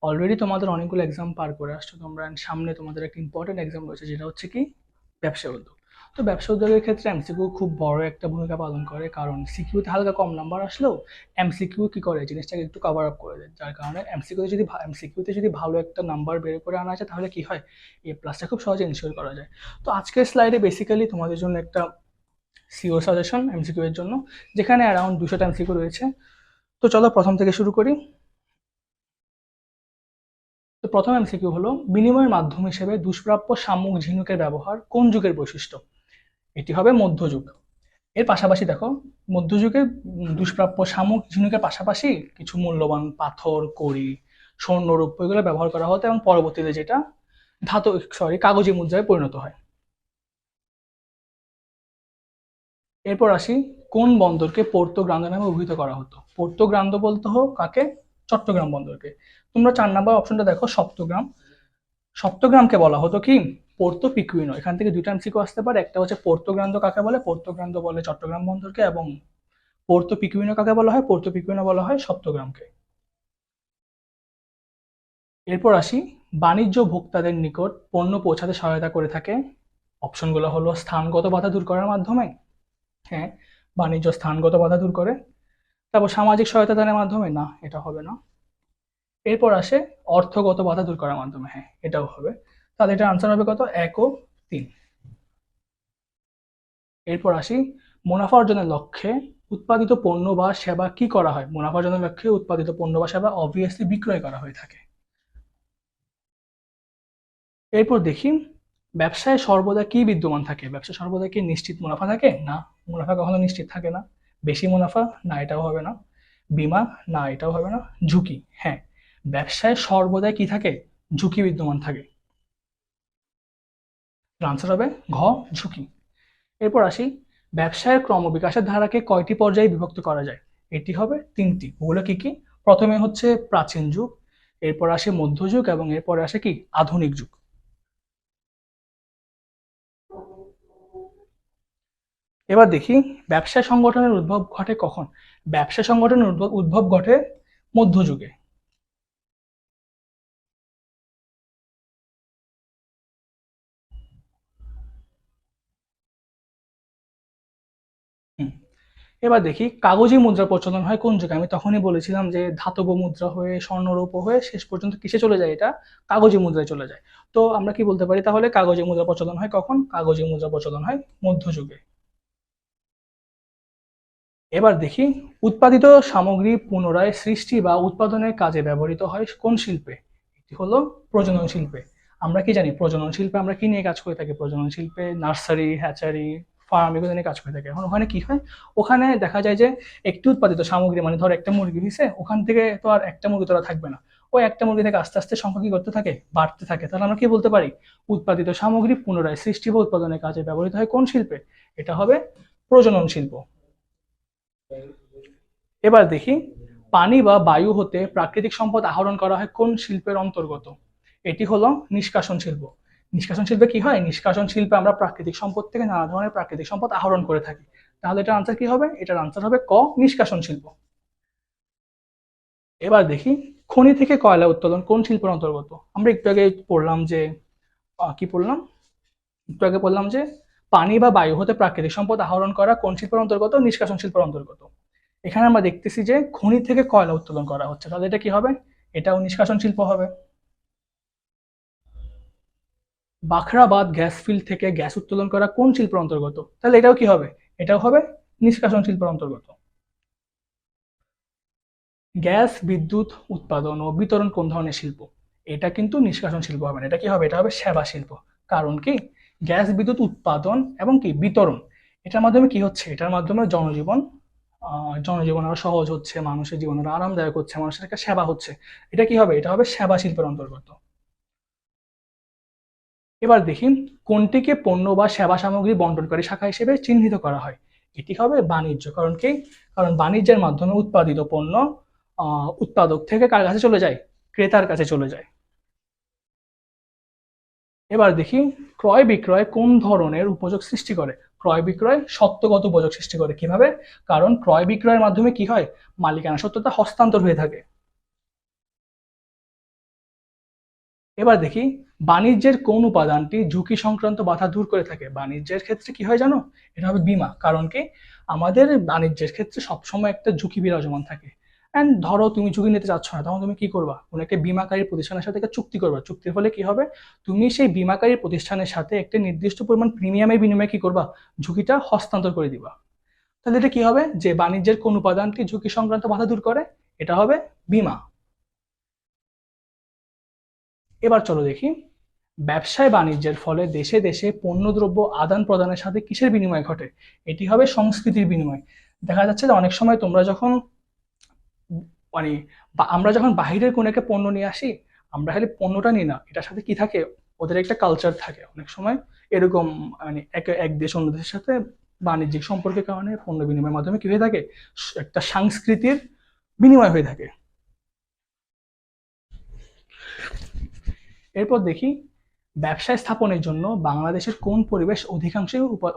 Already তোমাদের অনেকগুলো exam পার করে আসছো তোমরা, and সামনে তোমাদের একটা ইম্পর্টেন্ট এক্সাম রয়েছে, যেটা হচ্ছে কি ব্যবসা উদ্যোগ। তো ব্যবসা উদ্যোগের ক্ষেত্রে এমসিকিউ খুব বড় একটা ভূমিকা পালন করে, কারণ সিকিউতে হালকা কম নাম্বার আসলেও এমসিকিউ কি করে জিনিসটাকে একটু কভার আপ করে দেয়, যার কারণে এমসিকিউতে যদি ভালো একটা নাম্বার বের করে আনা যায় তাহলে কি হয়, এ প্লাসটা খুব সহজে ইনশিওর করা যায়। তো আজকের স্লাইডে বেসিক্যালি তোমাদের জন্য একটা সিওর সাজেশন এমসিকিউ এর জন্য, যেখানে অ্যারাউন্ড 200টা এমসিকিউ রয়েছে। তো চলো প্রথম থেকে শুরু করি। তো প্রথম এমসিকিউ হলো, বিনিময়ের মাধ্যম হিসেবে দুষ্প্রাপ্য শামুক ঝিনুকের ব্যবহার কোন যুগের বৈশিষ্ট্য? এটি হবে মধ্যযুগ। এর পাশাপাশি দেখো, মধ্যযুগে দুষ্প্রাপ্য শামুক ঝিনুকের পাশাপাশি কিছু মূল্যবান পাথর, কড়ি, স্বর্ণ, রৌপ্য এগুলো ব্যবহার করা হতো, এবং পরবর্তীতে যেটা কাগজি মুদ্রায় পরিণত হয়। এরপর আসি, কোন বন্দরকে পোর্তো গ্রান্দো নামে অভিহিত করা হতো? পোর্তো গ্রান্দো বলতে হোক কাকে? চট্টগ্রাম বন্দরকে। তোমরা 4 নম্বর অপশনটা দেখো, সপ্তগ্রাম। সপ্তগ্রামকে বলা হতো কি পোর্তো পিকুইনো। এখান থেকে দুইটা এমসিকিউ আসতে পারে, একটা হচ্ছে পোর্তো গ্রান্দো কাকে বলে, পোর্তো গ্রান্দো বলে চট্টগ্রাম বন্দরকে, এবং পোর্তো পিকুইনো কাকে বলা হয়, পোর্তো পিকুইনো বলা হয় সপ্তগ্রামকে। এরপর আসি, বাণিজ্য ভোক্তাদের নিকট পণ্য পৌঁছাতে সহায়তা করে থাকে। অপশনগুলো হলো, স্থানগত বাধা দূর করার মাধ্যমে, হ্যাঁ বাণিজ্য স্থানগত বাধা দূর করে। তারপর সামাজিক সহায়তা দানের মাধ্যমে, না এটা হবে না। এরপর আসে অর্থগত বাধা দূর করার মাধ্যমে, হ্যাঁ এটাও হবে। তাহলে এটা আনসার হবে কত, 1 ও 3। এরপর আসি, মুনাফা অর্জনের লক্ষ্যে উৎপাদিত পণ্য বা সেবা কি করা হয়? মুনাফা অর্জনের লক্ষ্যে উৎপাদিত পণ্য বা সেবা অবভিয়াসলি বিক্রয় করা হয়ে থাকে। এরপর দেখি, ব্যবসায় সর্বদা কি বিদ্যমান থাকে? ব্যবসা সর্বদা কি নিশ্চিত মুনাফা থাকে? না, মুনাফা কখনো নিশ্চিত থাকে না। বেশি মুনাফা, না এটাও হবে না। বীমা, না এটাও হবে না। ঝুঁকি, হ্যাঁ ব্যবসায় সর্বদাই কি থাকে? ঝুঁকি বিদ্যমান থাকে। আনসার হবে ঘ, ঝুঁকি। এরপর আসি, ব্যবসায়ের ক্রমবিকাশের ধারাকে কয়টি পর্যায়ে বিভক্ত করা যায়? এটি হবে 3টি। ওগুলো কি কি? প্রথমে হচ্ছে প্রাচীন যুগ, এরপর আসে মধ্যযুগ, এবং এরপরে আসে কি আধুনিক যুগ। এবার দেখি, ব্যবসা সংগঠনের উদ্ভব ঘটে কখন? ব্যবসা সংগঠনের উদ্ভব ঘটে মধ্যযুগে। হুম। এবার দেখি, কাগজি মুদ্রা প্রচলন হয় কোন যুগে? আমি তখনই বলেছিলাম যে ধাতব মুদ্রা হয়ে স্বর্ণরৌপ্য হয়ে শেষ পর্যন্ত কিসে চলে যায়, এটা কাগজি মুদ্রায় চলে যায়। তো আমরা কি বলতে পারি তাহলে, কাগজি মুদ্রা প্রচলন হয় কখন? কাগজি মুদ্রা প্রচলন হয় মধ্যযুগে। এবার দেখি, উৎপাদিত সামগ্রী পুনরায় সৃষ্টি বা উৎপাদনের কাজে ব্যবহৃত হয় কোন শিল্পে? এটি হলো প্রজনন শিল্পে। আমরা কি জানি প্রজনন শিল্পে আমরা কি নিয়ে কাজ করে থাকি? প্রজনন শিল্পে নার্সারি, হ্যাচারি, ফার্ম এগুলো নিয়ে কাজ করে থাকি। এখন ওখানে কি হয়, ওখানে দেখা যায় যে একটি উৎপাদিত সামগ্রী, মানে ধর একটা মুরগি হয়েছে, ওখান থেকে তো আর একটা মুরগি তোরা থাকবে না। ওই একটা মুরগি থেকে আস্তে আস্তে সংখ্যা কি করতে থাকে, বাড়তে থাকে। তাহলে আমরা কি বলতে পারি, উৎপাদিত সামগ্রী পুনরায় সৃষ্টি বা উৎপাদনের কাজে ব্যবহৃত হয় কোন শিল্পে? এটা হবে প্রজনন শিল্প। এবার দেখি, পানি বা বায়ু হতে প্রাকৃতিক সম্পদ আহরণ করা হয় কোন শিল্পের অন্তর্গত? এটি হলো নিষ্কাশন শিল্প। নিষ্কাশন শিল্পে কি হয়, নিষ্কাশন শিল্পে আমরা প্রাকৃতিক সম্পদ থেকে নানা ধরনের প্রাকৃতিক সম্পদ আহরণ করে থাকি। তাহলে এটার আনসার কি হবে? এটার আনসার হবে ক, নিষ্কাশন শিল্প। এবার দেখি, খনি থেকে কয়লা উত্তোলন কোন শিল্পের অন্তর্গত? আমরা একটু আগে পড়লাম যে কি পড়লাম, একটু আগে বললাম যে পানি বা বায়ু হতে প্রাকৃতিক সম্পদ আহরণ করা কোন শিল্পের অন্তর্গত? নিষ্কাশন শিল্পের অন্তর্গত। এখানে আমরা দেখতেছি যে খনি থেকে কয়লা উত্তোলন করা হচ্ছে, তাহলে এটা কি হবে? এটাও নিষ্কাশন শিল্প হবে। বাখরাবাদ গ্যাস ফিল্ড থেকে গ্যাস উত্তোলন করা কোন শিল্পের অন্তর্গত? তাহলে এটাও কি হবে? এটাও হবে নিষ্কাশন শিল্পের অন্তর্গত। গ্যাস বিদ্যুৎ উৎপাদন ও বিতরণ কোন ধরনের শিল্প? এটা কিন্তু নিষ্কাশন শিল্প হবে না, এটা কি হবে? এটা হবে সেবা শিল্প। কারণ কি, গ্যাস বিদ্যুৎ উৎপাদন এবং কি বিতরণ, এটার মাধ্যমে কি হচ্ছে, এটার মাধ্যমে জনজীবন আরো সহজ হচ্ছে, মানুষের জীবন আরো আরামদায়ক হচ্ছে, মানুষের একটা সেবা হচ্ছে। এটা কি হবে? এটা হবে সেবা শিল্পের অন্তর্গত। এবার দেখি, কোনটিকে পণ্য বা সেবা সামগ্রী বন্টনকারী শাখা হিসেবে চিহ্নিত করা হয়? এটি হবে বাণিজ্য। কারণ কি, কারণ বাণিজ্যের মাধ্যমে উৎপাদিত পণ্য উৎপাদক থেকে কার কাছে চলে যায়? ক্রেতার কাছে চলে যায়। এবার দেখি, ক্রয় বিক্রয় কোন ধরনের উপযোগ সৃষ্টি করে? ক্রয় বিক্রয় সত্যগত উপযোগ সৃষ্টি করে। কিভাবে? কারণ ক্রয় বিক্রয়ের মাধ্যমে কি হয়, মালিকানা সত্যতা হস্তান্তর হয়ে থাকে। এবার দেখি বাণিজ্যের কোন উপাদানটি ঝুঁকি সংক্রান্ত বাধা দূর করে থাকে। বাণিজ্যের ক্ষেত্রে কি হয় জানো? এটা হবে বীমা। কারণ কি, আমাদের বাণিজ্যের ক্ষেত্রে সবসময় একটা ঝুঁকি বিরাজমান থাকে। এন্ড ধরো তুমি ঝুঁকি নিতে চাচ্ছ না, তখন তুমি কি করবা? কোনো একটা বীমাকারী প্রতিষ্ঠানের সাথে একটা চুক্তি করবা। চুক্তির ফলে কি হবে? তুমি সেই বীমাকারী প্রতিষ্ঠানের সাথে একটা নির্দিষ্ট পরিমাণ প্রিমিয়ামের বিনিময়ে কি করবা? ঝুঁকিটা হস্তান্তর করে দিবা। তাহলে এটা কি হবে? যে বাণিজ্যের কোন উপাদানটি ঝুঁকি সংক্রান্ত বাধা দূর করে? এটা হবে বীমা। এবার চলো দেখি, ব্যবসায় বাণিজ্যের ফলে দেশে দেশে পণ্যদ্রব্য আদান প্রদানের সাথে কিসের বিনিময় ঘটে? এটি হবে সংস্কৃতির বিনিময়। দেখা যাচ্ছে যে অনেক সময় তোমরা যখন মানে আমরা যখন বাহিরের কোনো একটা পণ্য নিয়ে আসি, আমরা খালি পণ্যটা নিই না, এটার সাথে কি থাকে? ওদের একটা কালচার থাকে। অনেক সময় এরকম এক এক দেশ অন্য দেশের সাথে বাণিজ্যিক সম্পর্কের কারণে পণ্য বিনিময়ের মাধ্যমে কি হয়ে থাকে? একটা সংস্কৃতির বিনিময় হয়ে থাকে। এরপর দেখি, ব্যবসায় স্থাপনের জন্য বাংলাদেশের কোন পরিবেশ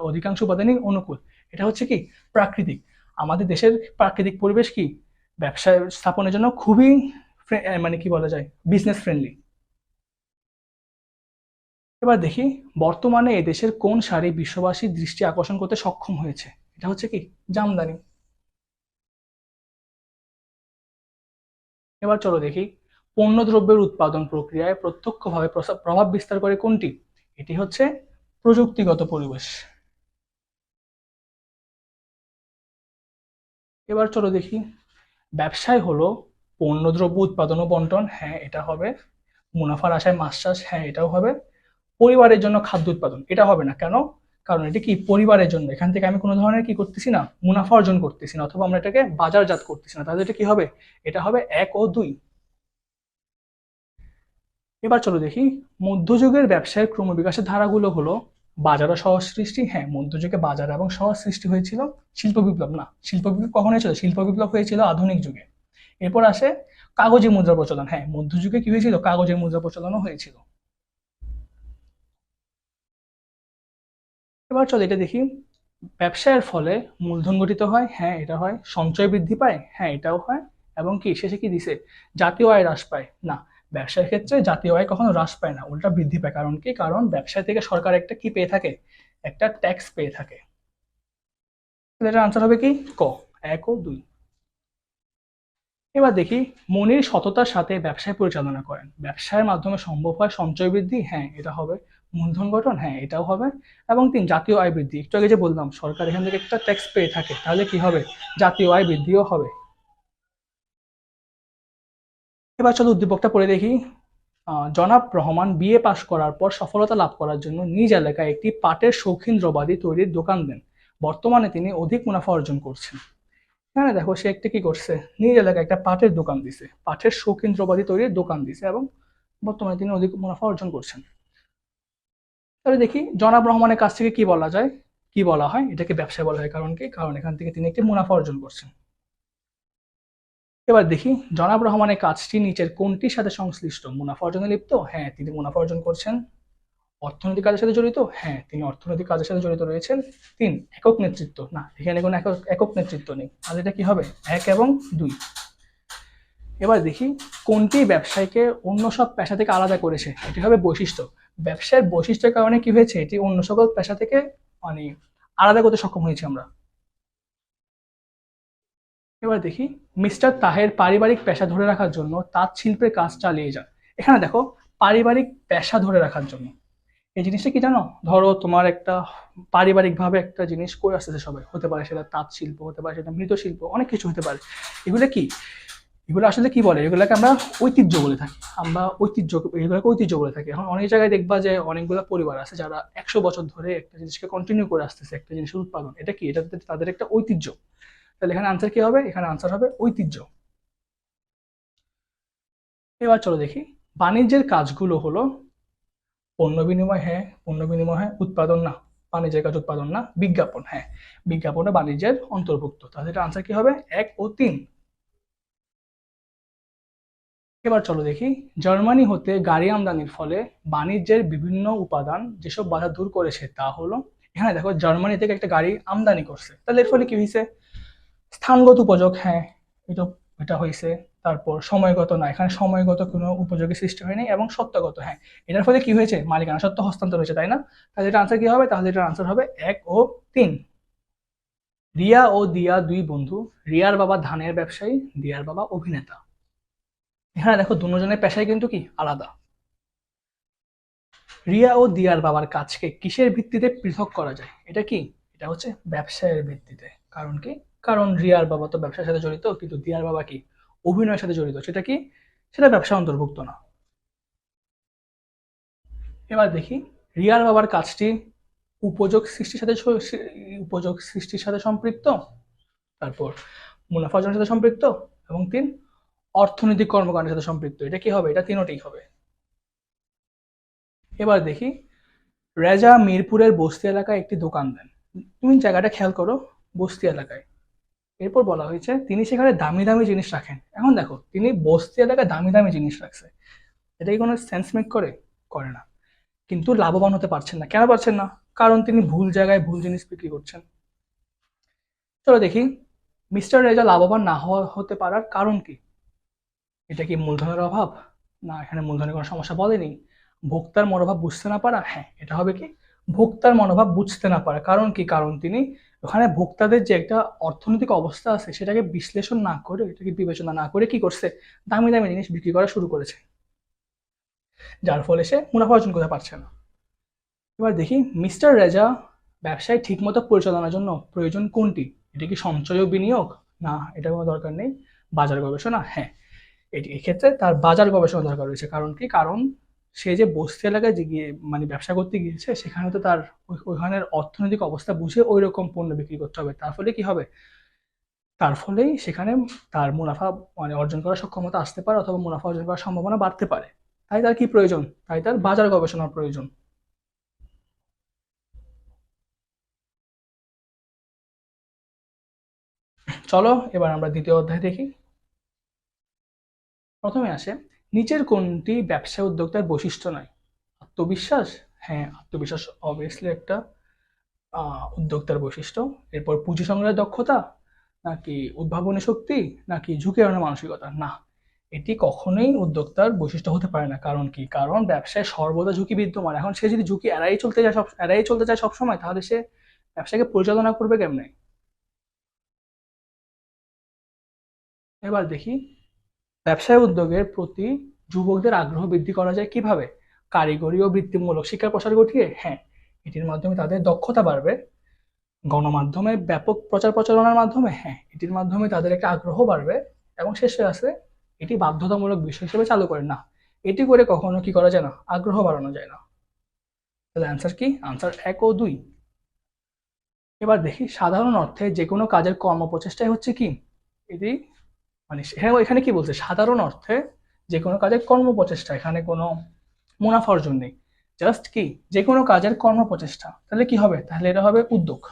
অধিকাংশ উপাদানই অনুকূল? এটা হচ্ছে কি, প্রাকৃতিক। আমাদের দেশের প্রাকৃতিক পরিবেশ কি ব্যবসায় স্থাপনের জন্য খুবই কি বলা যায়, বিজনেস ফ্রেন্ডলি। এবার দেখি, বর্তমানে এদেশের কোন শাড়ি বিশ্ববাসীর দৃষ্টি আকর্ষণ করতে সক্ষম হয়েছে? এটা হচ্ছে কি, জামদানি। এবার চলো দেখি, পণ্যদ্রব্যের উৎপাদন প্রক্রিয়ায় প্রত্যক্ষভাবে প্রভাব বিস্তার করে কোনটি? এটি হচ্ছে প্রযুক্তিগত পরিবেশ। এবার চলো দেখি, ব্যবসায় হলো পণ্যদ্রব্য উৎপাদন ও বন্টন, হ্যাঁ এটা হবে। মুনাফার আশায় মাছ চাষ, হ্যাঁ এটাও হবে। পরিবারের জন্য খাদ্য উৎপাদন, এটা হবে না। কেন? কারণ এটা কি, পরিবারের জন্য। এখান থেকে আমি কোনো ধরনের কি করতেছি না, মুনাফা অর্জন করতেছি না, অথবা আমরা এটাকে বাজারজাত করতেছি না। তাহলে এটা কি হবে? এটা হবে 1 ও 2। এবার চলো দেখি, মধ্যযুগের ব্যবসায়ের ক্রমবিকাশের ধারাগুলো হলো বাজার ও সহজ সৃষ্টি, হ্যাঁ মধ্যযুগে বাজার এবং সহজ সৃষ্টি হয়েছিল। শিল্প বিপ্লব না, শিল্প বিপ্লব কখন হয়েছিল? শিল্প বিপ্লব হয়েছিল আধুনিক যুগে। এরপর আসে কাগজে মুদ্রা প্রচলন, হ্যাঁ মধ্যযুগে কি হয়েছিল? কাগজের মুদ্রা প্রচলনও হয়েছিল। এবার চলো এটা দেখি, ব্যবসায়ের ফলে মূলধন গঠিত হয়, হ্যাঁ এটা হয়। সঞ্চয় বৃদ্ধি পায়, হ্যাঁ এটাও হয়। এবং কি শেষে কি দিছে? জাতীয় আয় হ্রাস পায় না। ব্যবসার ক্ষেত্রে জাতীয় আয় কখনো হ্রাস পায় না, উল্টা বৃদ্ধি পায়। কারণ কি? কারণ ব্যবসা থেকে সরকার একটা কি পেয়ে থাকে? একটা ট্যাক্স পেয়ে থাকে। এটার আনসার হবে কি, ক, 1 ও 2। এবার দেখি, মনির সততার সাথে ব্যবসায় পরিচালনা করেন, ব্যবসায়ের মাধ্যমে সম্ভব হয় সঞ্চয় বৃদ্ধি, হ্যাঁ এটা হবে। মূলধন গঠন, হ্যাঁ এটাও হবে। এবং 3, জাতীয় আয় বৃদ্ধি। একটু আগে যে বললাম সরকার এখান থেকে একটা ট্যাক্স পেয়ে থাকে, তাহলে কি হবে? জাতীয় আয় বৃদ্ধিও হবে। এবার চলো উদ্দীপকটা পড়ে দেখি। জনাব রহমান বিএ পাশ করার পর সফলতা লাভ করার জন্য নিজ এলাকায় একটি পাটের শৌখিন দ্রব্যাদি তৈরির দোকান দেন। বর্তমানে তিনি অধিক মুনাফা অর্জন করছেন। হ্যাঁ দেখো, সে একটা কি করছে, নিজ এলাকায় একটা পাটের দোকান দিছে, পাটের শৌখিন দ্রব্যাদি তৈরির দোকান দিছে, এবং বর্তমানে তিনি অধিক মুনাফা অর্জন করছেন। তাহলে দেখি, জনাব রহমানের কাছ থেকে কি বলা যায়, কি বলা হয়? এটাকে ব্যবসায় বলা হয়। কারণ কি? কারণ এখান থেকে তিনি একটি মুনাফা অর্জন করছেন। এবার দেখি, জনাব রহমানের কাজটি নিচের কোনটির সাথে সংশ্লিষ্ট? মুনাফা অর্জনে লিপ্ত, হ্যাঁ তিনি মুনাফা অর্জন করছেন। অর্থনৈতিক কাজের সাথে জড়িত, হ্যাঁ তিনি অর্থনৈতিক কাজের সাথে জড়িত রয়েছেন। 3, একক নেতৃত্ব না, এখানে কোনো একক নেতৃত্ব নেই। তাহলে এটা কি হবে? 1 এবং 2। এবার দেখি, কোনটি ব্যবসায়কে অন্য সব পেশা থেকে আলাদা করেছে? এটি হবে বৈশিষ্ট্য। ব্যবসায়ের বৈশিষ্ট্যের কারণে কি হয়েছে? এটি অন্য সকল পেশা থেকে মানে আলাদা করতে সক্ষম হয়েছি আমরা। এবার দেখি, মিস্টার তাহের পারিবারিক পেশা ধরে রাখার জন্য তাঁত শিল্পের কাজ চালিয়ে যান। এখানে দেখো, পারিবারিক পেশা ধরে রাখার জন্য, এই জিনিসটা কি জানো? ধরো তোমার একটা পারিবারিক ভাবে একটা জিনিস করে আসতেছে সবাই, হতে পারে সেটা তাঁত শিল্প, হতে পারে সেটা মৃৎশিল্প, অনেক কিছু হতে পারে। এগুলো কি, এগুলো আসলে কি বলে? এগুলোকে আমরা ঐতিহ্য বলে থাকি। আমরা ঐতিহ্য, এগুলোকে ঐতিহ্য বলে থাকি। এখন অনেক জায়গায় দেখবা যে অনেকগুলো পরিবার আছে যারা 100 বছর ধরে একটা জিনিসকে কন্টিনিউ করে আসতেছে, একটা জিনিসের উৎপাদন। এটা কি? এটা তাদের একটা ঐতিহ্য। তাহলে এখানে আনসার কি হবে? এখানে আনসার হবে ঐতিহ্য। এবার চলো দেখি, বাণিজ্যের কাজগুলো হলো পণ্য বিনিময়, হ্যাঁ পণ্য বিনিময়, হ্যাঁ উৎপাদন না, বাণিজ্যের কাজ উৎপাদন না। বিজ্ঞাপন, হ্যাঁ বিজ্ঞাপন বাণিজ্যের অন্তর্ভুক্ত। তাহলে এটা আনসার কি হবে? 1 ও 3। এবার চলো দেখি, জার্মানি হতে গাড়ি আমদানির ফলে বাণিজ্যের বিভিন্ন উপাদান যেসব বাধা দূর করেছে তা হলো, এখানে দেখো জার্মানি থেকে একটা গাড়ি আমদানি করছে, তাহলে এর ফলে কি হয়েছে? স্থানগত উপযোগ, হ্যাঁ এটা এটা হয়েছে। তারপর সময়গত না, এখানে সময়গত কোনো উপযোগী সৃষ্টি হয়নি, এবং সত্যগত, হ্যাঁ। এটার ফলে কি হয়েছে, মালিকানা সত্ত্ব হস্তান্তর হয়েছে, তাই না? তাহলে এটা আনসার কি হবে, তাহলে এটার আনসার হবে 1 ও 3। রিয়া ও দিয়া দুই বন্ধু। রিয়ার বাবা ধানের ব্যবসায়ী, দিয়ার বাবা অভিনেতা। এখানে দেখো দুজনের পেশায় কিন্তু কি আলাদা। রিয়া ও দিয়ার বাবার কাজকে কিসের ভিত্তিতে পৃথক করা যায়? এটা কি, এটা হচ্ছে ব্যবসায়ের ভিত্তিতে। কারণ কি, কারণ রিয়ার বাবা তো ব্যবসার সাথে জড়িত, কিন্তু দিয়ার বাবা কি অভিনয়ের সাথে জড়িত, সেটা কি, সেটা ব্যবসা অন্তর্ভুক্ত না। এবার দেখি, রিয়ার বাবার কাজটি উপযোগ সৃষ্টির সাথে সম্পৃক্ত, তারপর মুনাফা অর্জনের সাথে সম্পৃক্ত, এবং 3 অর্থনৈতিক কর্মকাণ্ডের সাথে সম্পৃক্ত। এটা কি হবে, এটা তিনটেই হবে। এবার দেখি, রেজা মিরপুরের বস্তি এলাকায় একটি দোকান দেন। তুমি জায়গাটা খেয়াল করো, বস্তি এলাকায়। এরপর বলা হয়েছে তিনি সেখানে দামি দামি জিনিস রাখেন। এখন দেখো, তিনি বস্তি এলাকায় দামি দামি জিনিস রাখছে, এটা কি কোনো সেন্স মেক করে? করে না। কিন্তু লাভবান হতে পারছেন না, কেন পারছেন না? কারণ তিনি ভুল জায়গায় ভুল জিনিস বিক্রি করছেন। চলো দেখি, মিস্টার রেজা লাভবান না হতে পারার কারণ কি? এটা কি মূলধনের অভাব? না, এখানে মূলধনের কোনো সমস্যা বলেনি। ভোক্তার মনোভাব বুঝতে না পারা? হ্যাঁ, এটা হবে কি, ভোক্তার মনোভাব বুঝতে না পারা। কারণ কি, কারণ তিনি ওখানে ভোক্তাদের যে একটা অর্থনৈতিক অবস্থা আছে সেটাকে বিশ্লেষণ না করে, এটাকে বিবেচনা না করে কি করছে, দামি দামি জিনিস বিক্রি করা শুরু করেছে, যার ফলে সে মুনাফা অর্জন করতে পারছে না। এবার দেখি, মিস্টার রেজা ব্যবসায় ঠিকমতো পরিচালনার জন্য প্রয়োজন কোনটি? এটা কি সঞ্চয় ও বিনিয়োগ? না, এটা কোনো দরকার নেই। বাজার গবেষণা? হ্যাঁ, এটি এক্ষেত্রে তার বাজার গবেষণা দরকার রয়েছে। কারণ কি, কারণ সে যে বস্তি এলাকায় যে গিয়ে মানে ব্যবসা করতে গিয়েছে, সেখানে তো তার ওইখানের অর্থনৈতিক অবস্থা বুঝে ওই রকম পণ্য বিক্রি করতে হবে। তার ফলে কি হবে, তার ফলেই সেখানে তার মুনাফা মানে অর্জন করার সক্ষমতা আসতে পারে, অথবা মুনাফা অর্জন করার সম্ভাবনা বাড়তে পারে। তাই তার কি প্রয়োজন, তাই তার বাজার গবেষণার প্রয়োজন। চলো এবার আমরা দ্বিতীয় অধ্যায় দেখি। প্রথমে আসে, নিচের কোনটি ব্যবসা উদ্যোক্তার বৈশিষ্ট্য নয়? আত্মবিশ্বাস? হ্যাঁ, আত্মবিশ্বাস অবভিয়াসলি একটা উদ্যোক্তার বৈশিষ্ট্য। এরপর পুঁজি সংগ্রহের দক্ষতা, নাকি উদ্ভাবনী শক্তি, নাকি ঝুঁকি এড়ানোর মানসিকতা? না, এটি কখনোই উদ্যোক্তার বৈশিষ্ট্য হতে পারে না। কারণ কি, কারণ ব্যবসায় সর্বদা ঝুঁকি বিদ্যমান। এখন সে যদি ঝুঁকি এড়াই চলতে চায় সবসময়, তাহলে সে ব্যবসাকে পরিচালনা করবে কেমনে? এবার দেখি, ব্যবসায় উদ্যোগের প্রতি যুবকদের আগ্রহ বৃদ্ধি করা যায় কিভাবে? কারিগরি ও বৃত্তিমূলক শিক্ষার প্রসার ঘটিয়ে? হ্যাঁ, এটির মাধ্যমে তাদের দক্ষতা বাড়বে। গণমাধ্যমে ব্যাপক প্রচার প্রচারণার মাধ্যমে? হ্যাঁ, এটির মাধ্যমে তাদের একটা আগ্রহ বাড়বে। এবং শেষে আছে, এটি বাধ্যতামূলক বিষয় হিসেবে চালু করে না, এটি করে কখনো কি করা যায় না, আগ্রহ বাড়ানো যায় না। তাহলে অ্যান্সার কি, আনসার 1 ও 2। এবার দেখি, সাধারণ অর্থে যে কোনো কাজের কর্মপ্রচেষ্টাই হচ্ছে কি, এটি মানে হ্যাঁ, এখানে কি বলছে, সাধারণ অর্থে যে কোনো কাজের কর্মপ্রচেষ্টা, এখানে কোনো মুনাফা অর্জন নেই, জাস্ট কি যে কোনো কাজের কর্মপ্রচেষ্টা। তাহলে কি হবে, তাহলে এটা হবে উদ্যোগ।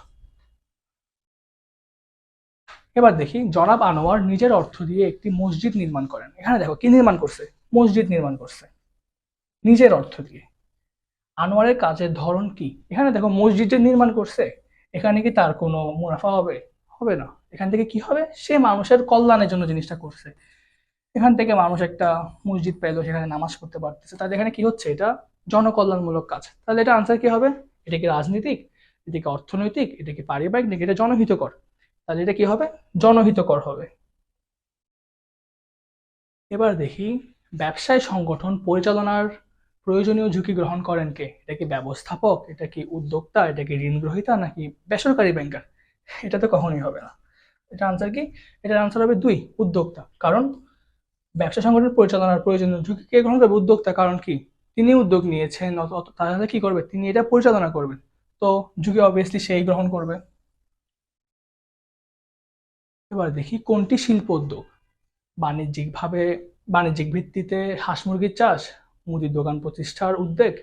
এবার দেখি, জনাব আনোয়ার নিজের অর্থ দিয়ে একটি মসজিদ নির্মাণ করেন। এখানে দেখো কি নির্মাণ করছে, মসজিদ নির্মাণ করছে নিজের অর্থ দিয়ে। আনোয়ারের কাজের ধরন কি? এখানে দেখো মসজিদ যে নির্মাণ করছে, এখানে কি তার কোনো মুনাফা হবে? হবে না। এখান থেকে কি হবে, সে মানুষের কল্যাণের জন্য জিনিসটা করছে। এখান থেকে মানুষ একটা মসজিদ পেলো, সেখানে নামাজ পড়তে পারতেছে, তাহলে এখানে কি হচ্ছে, এটা জনকল্যাণমূলক কাজ। তাহলে এটা আনসার কি হবে, এটা কি রাজনীতিক, এটা কি অর্থনৈতিক, এটা কি পারিবারিক, নাকি এটা জনহিতকর? তাহলে এটা কি হবে, জনহিতকর হবে। এবার দেখি, ব্যবসায় সংগঠন পরিচালনার প্রয়োজনীয় ঝুঁকি গ্রহণ করেন কে? এটা কি ব্যবস্থাপক, এটা কি উদ্যোক্তা, এটা কি ঋণ গ্রহীতা, নাকি বেসরকারি ব্যাংকার? এটা তো কখনোই হবে না। এটা আনসার কি, এটার আনসার হবে 2, উদ্যোক্তা। কারণ ব্যবসা সংগঠন পরিচালনার প্রয়োজনীয় ঝুঁকি কে গ্রহণ করবে, উদ্যোক্তা। কারণ কি, তিনি উদ্যোগ নিয়েছেন, তাহলে কি করবে, তিনি এটা পরিচালনা করবেন, তো ঝুঁকি অবভিয়াসলি সেই গ্রহণ করবে। এবার দেখি, কোনটি শিল্প উদ্যোগ? বাণিজ্যিকভাবে বাণিজ্যিক ভিত্তিতে হাঁস মুরগির চাষ, মুদির দোকান প্রতিষ্ঠার উদ্যোগ,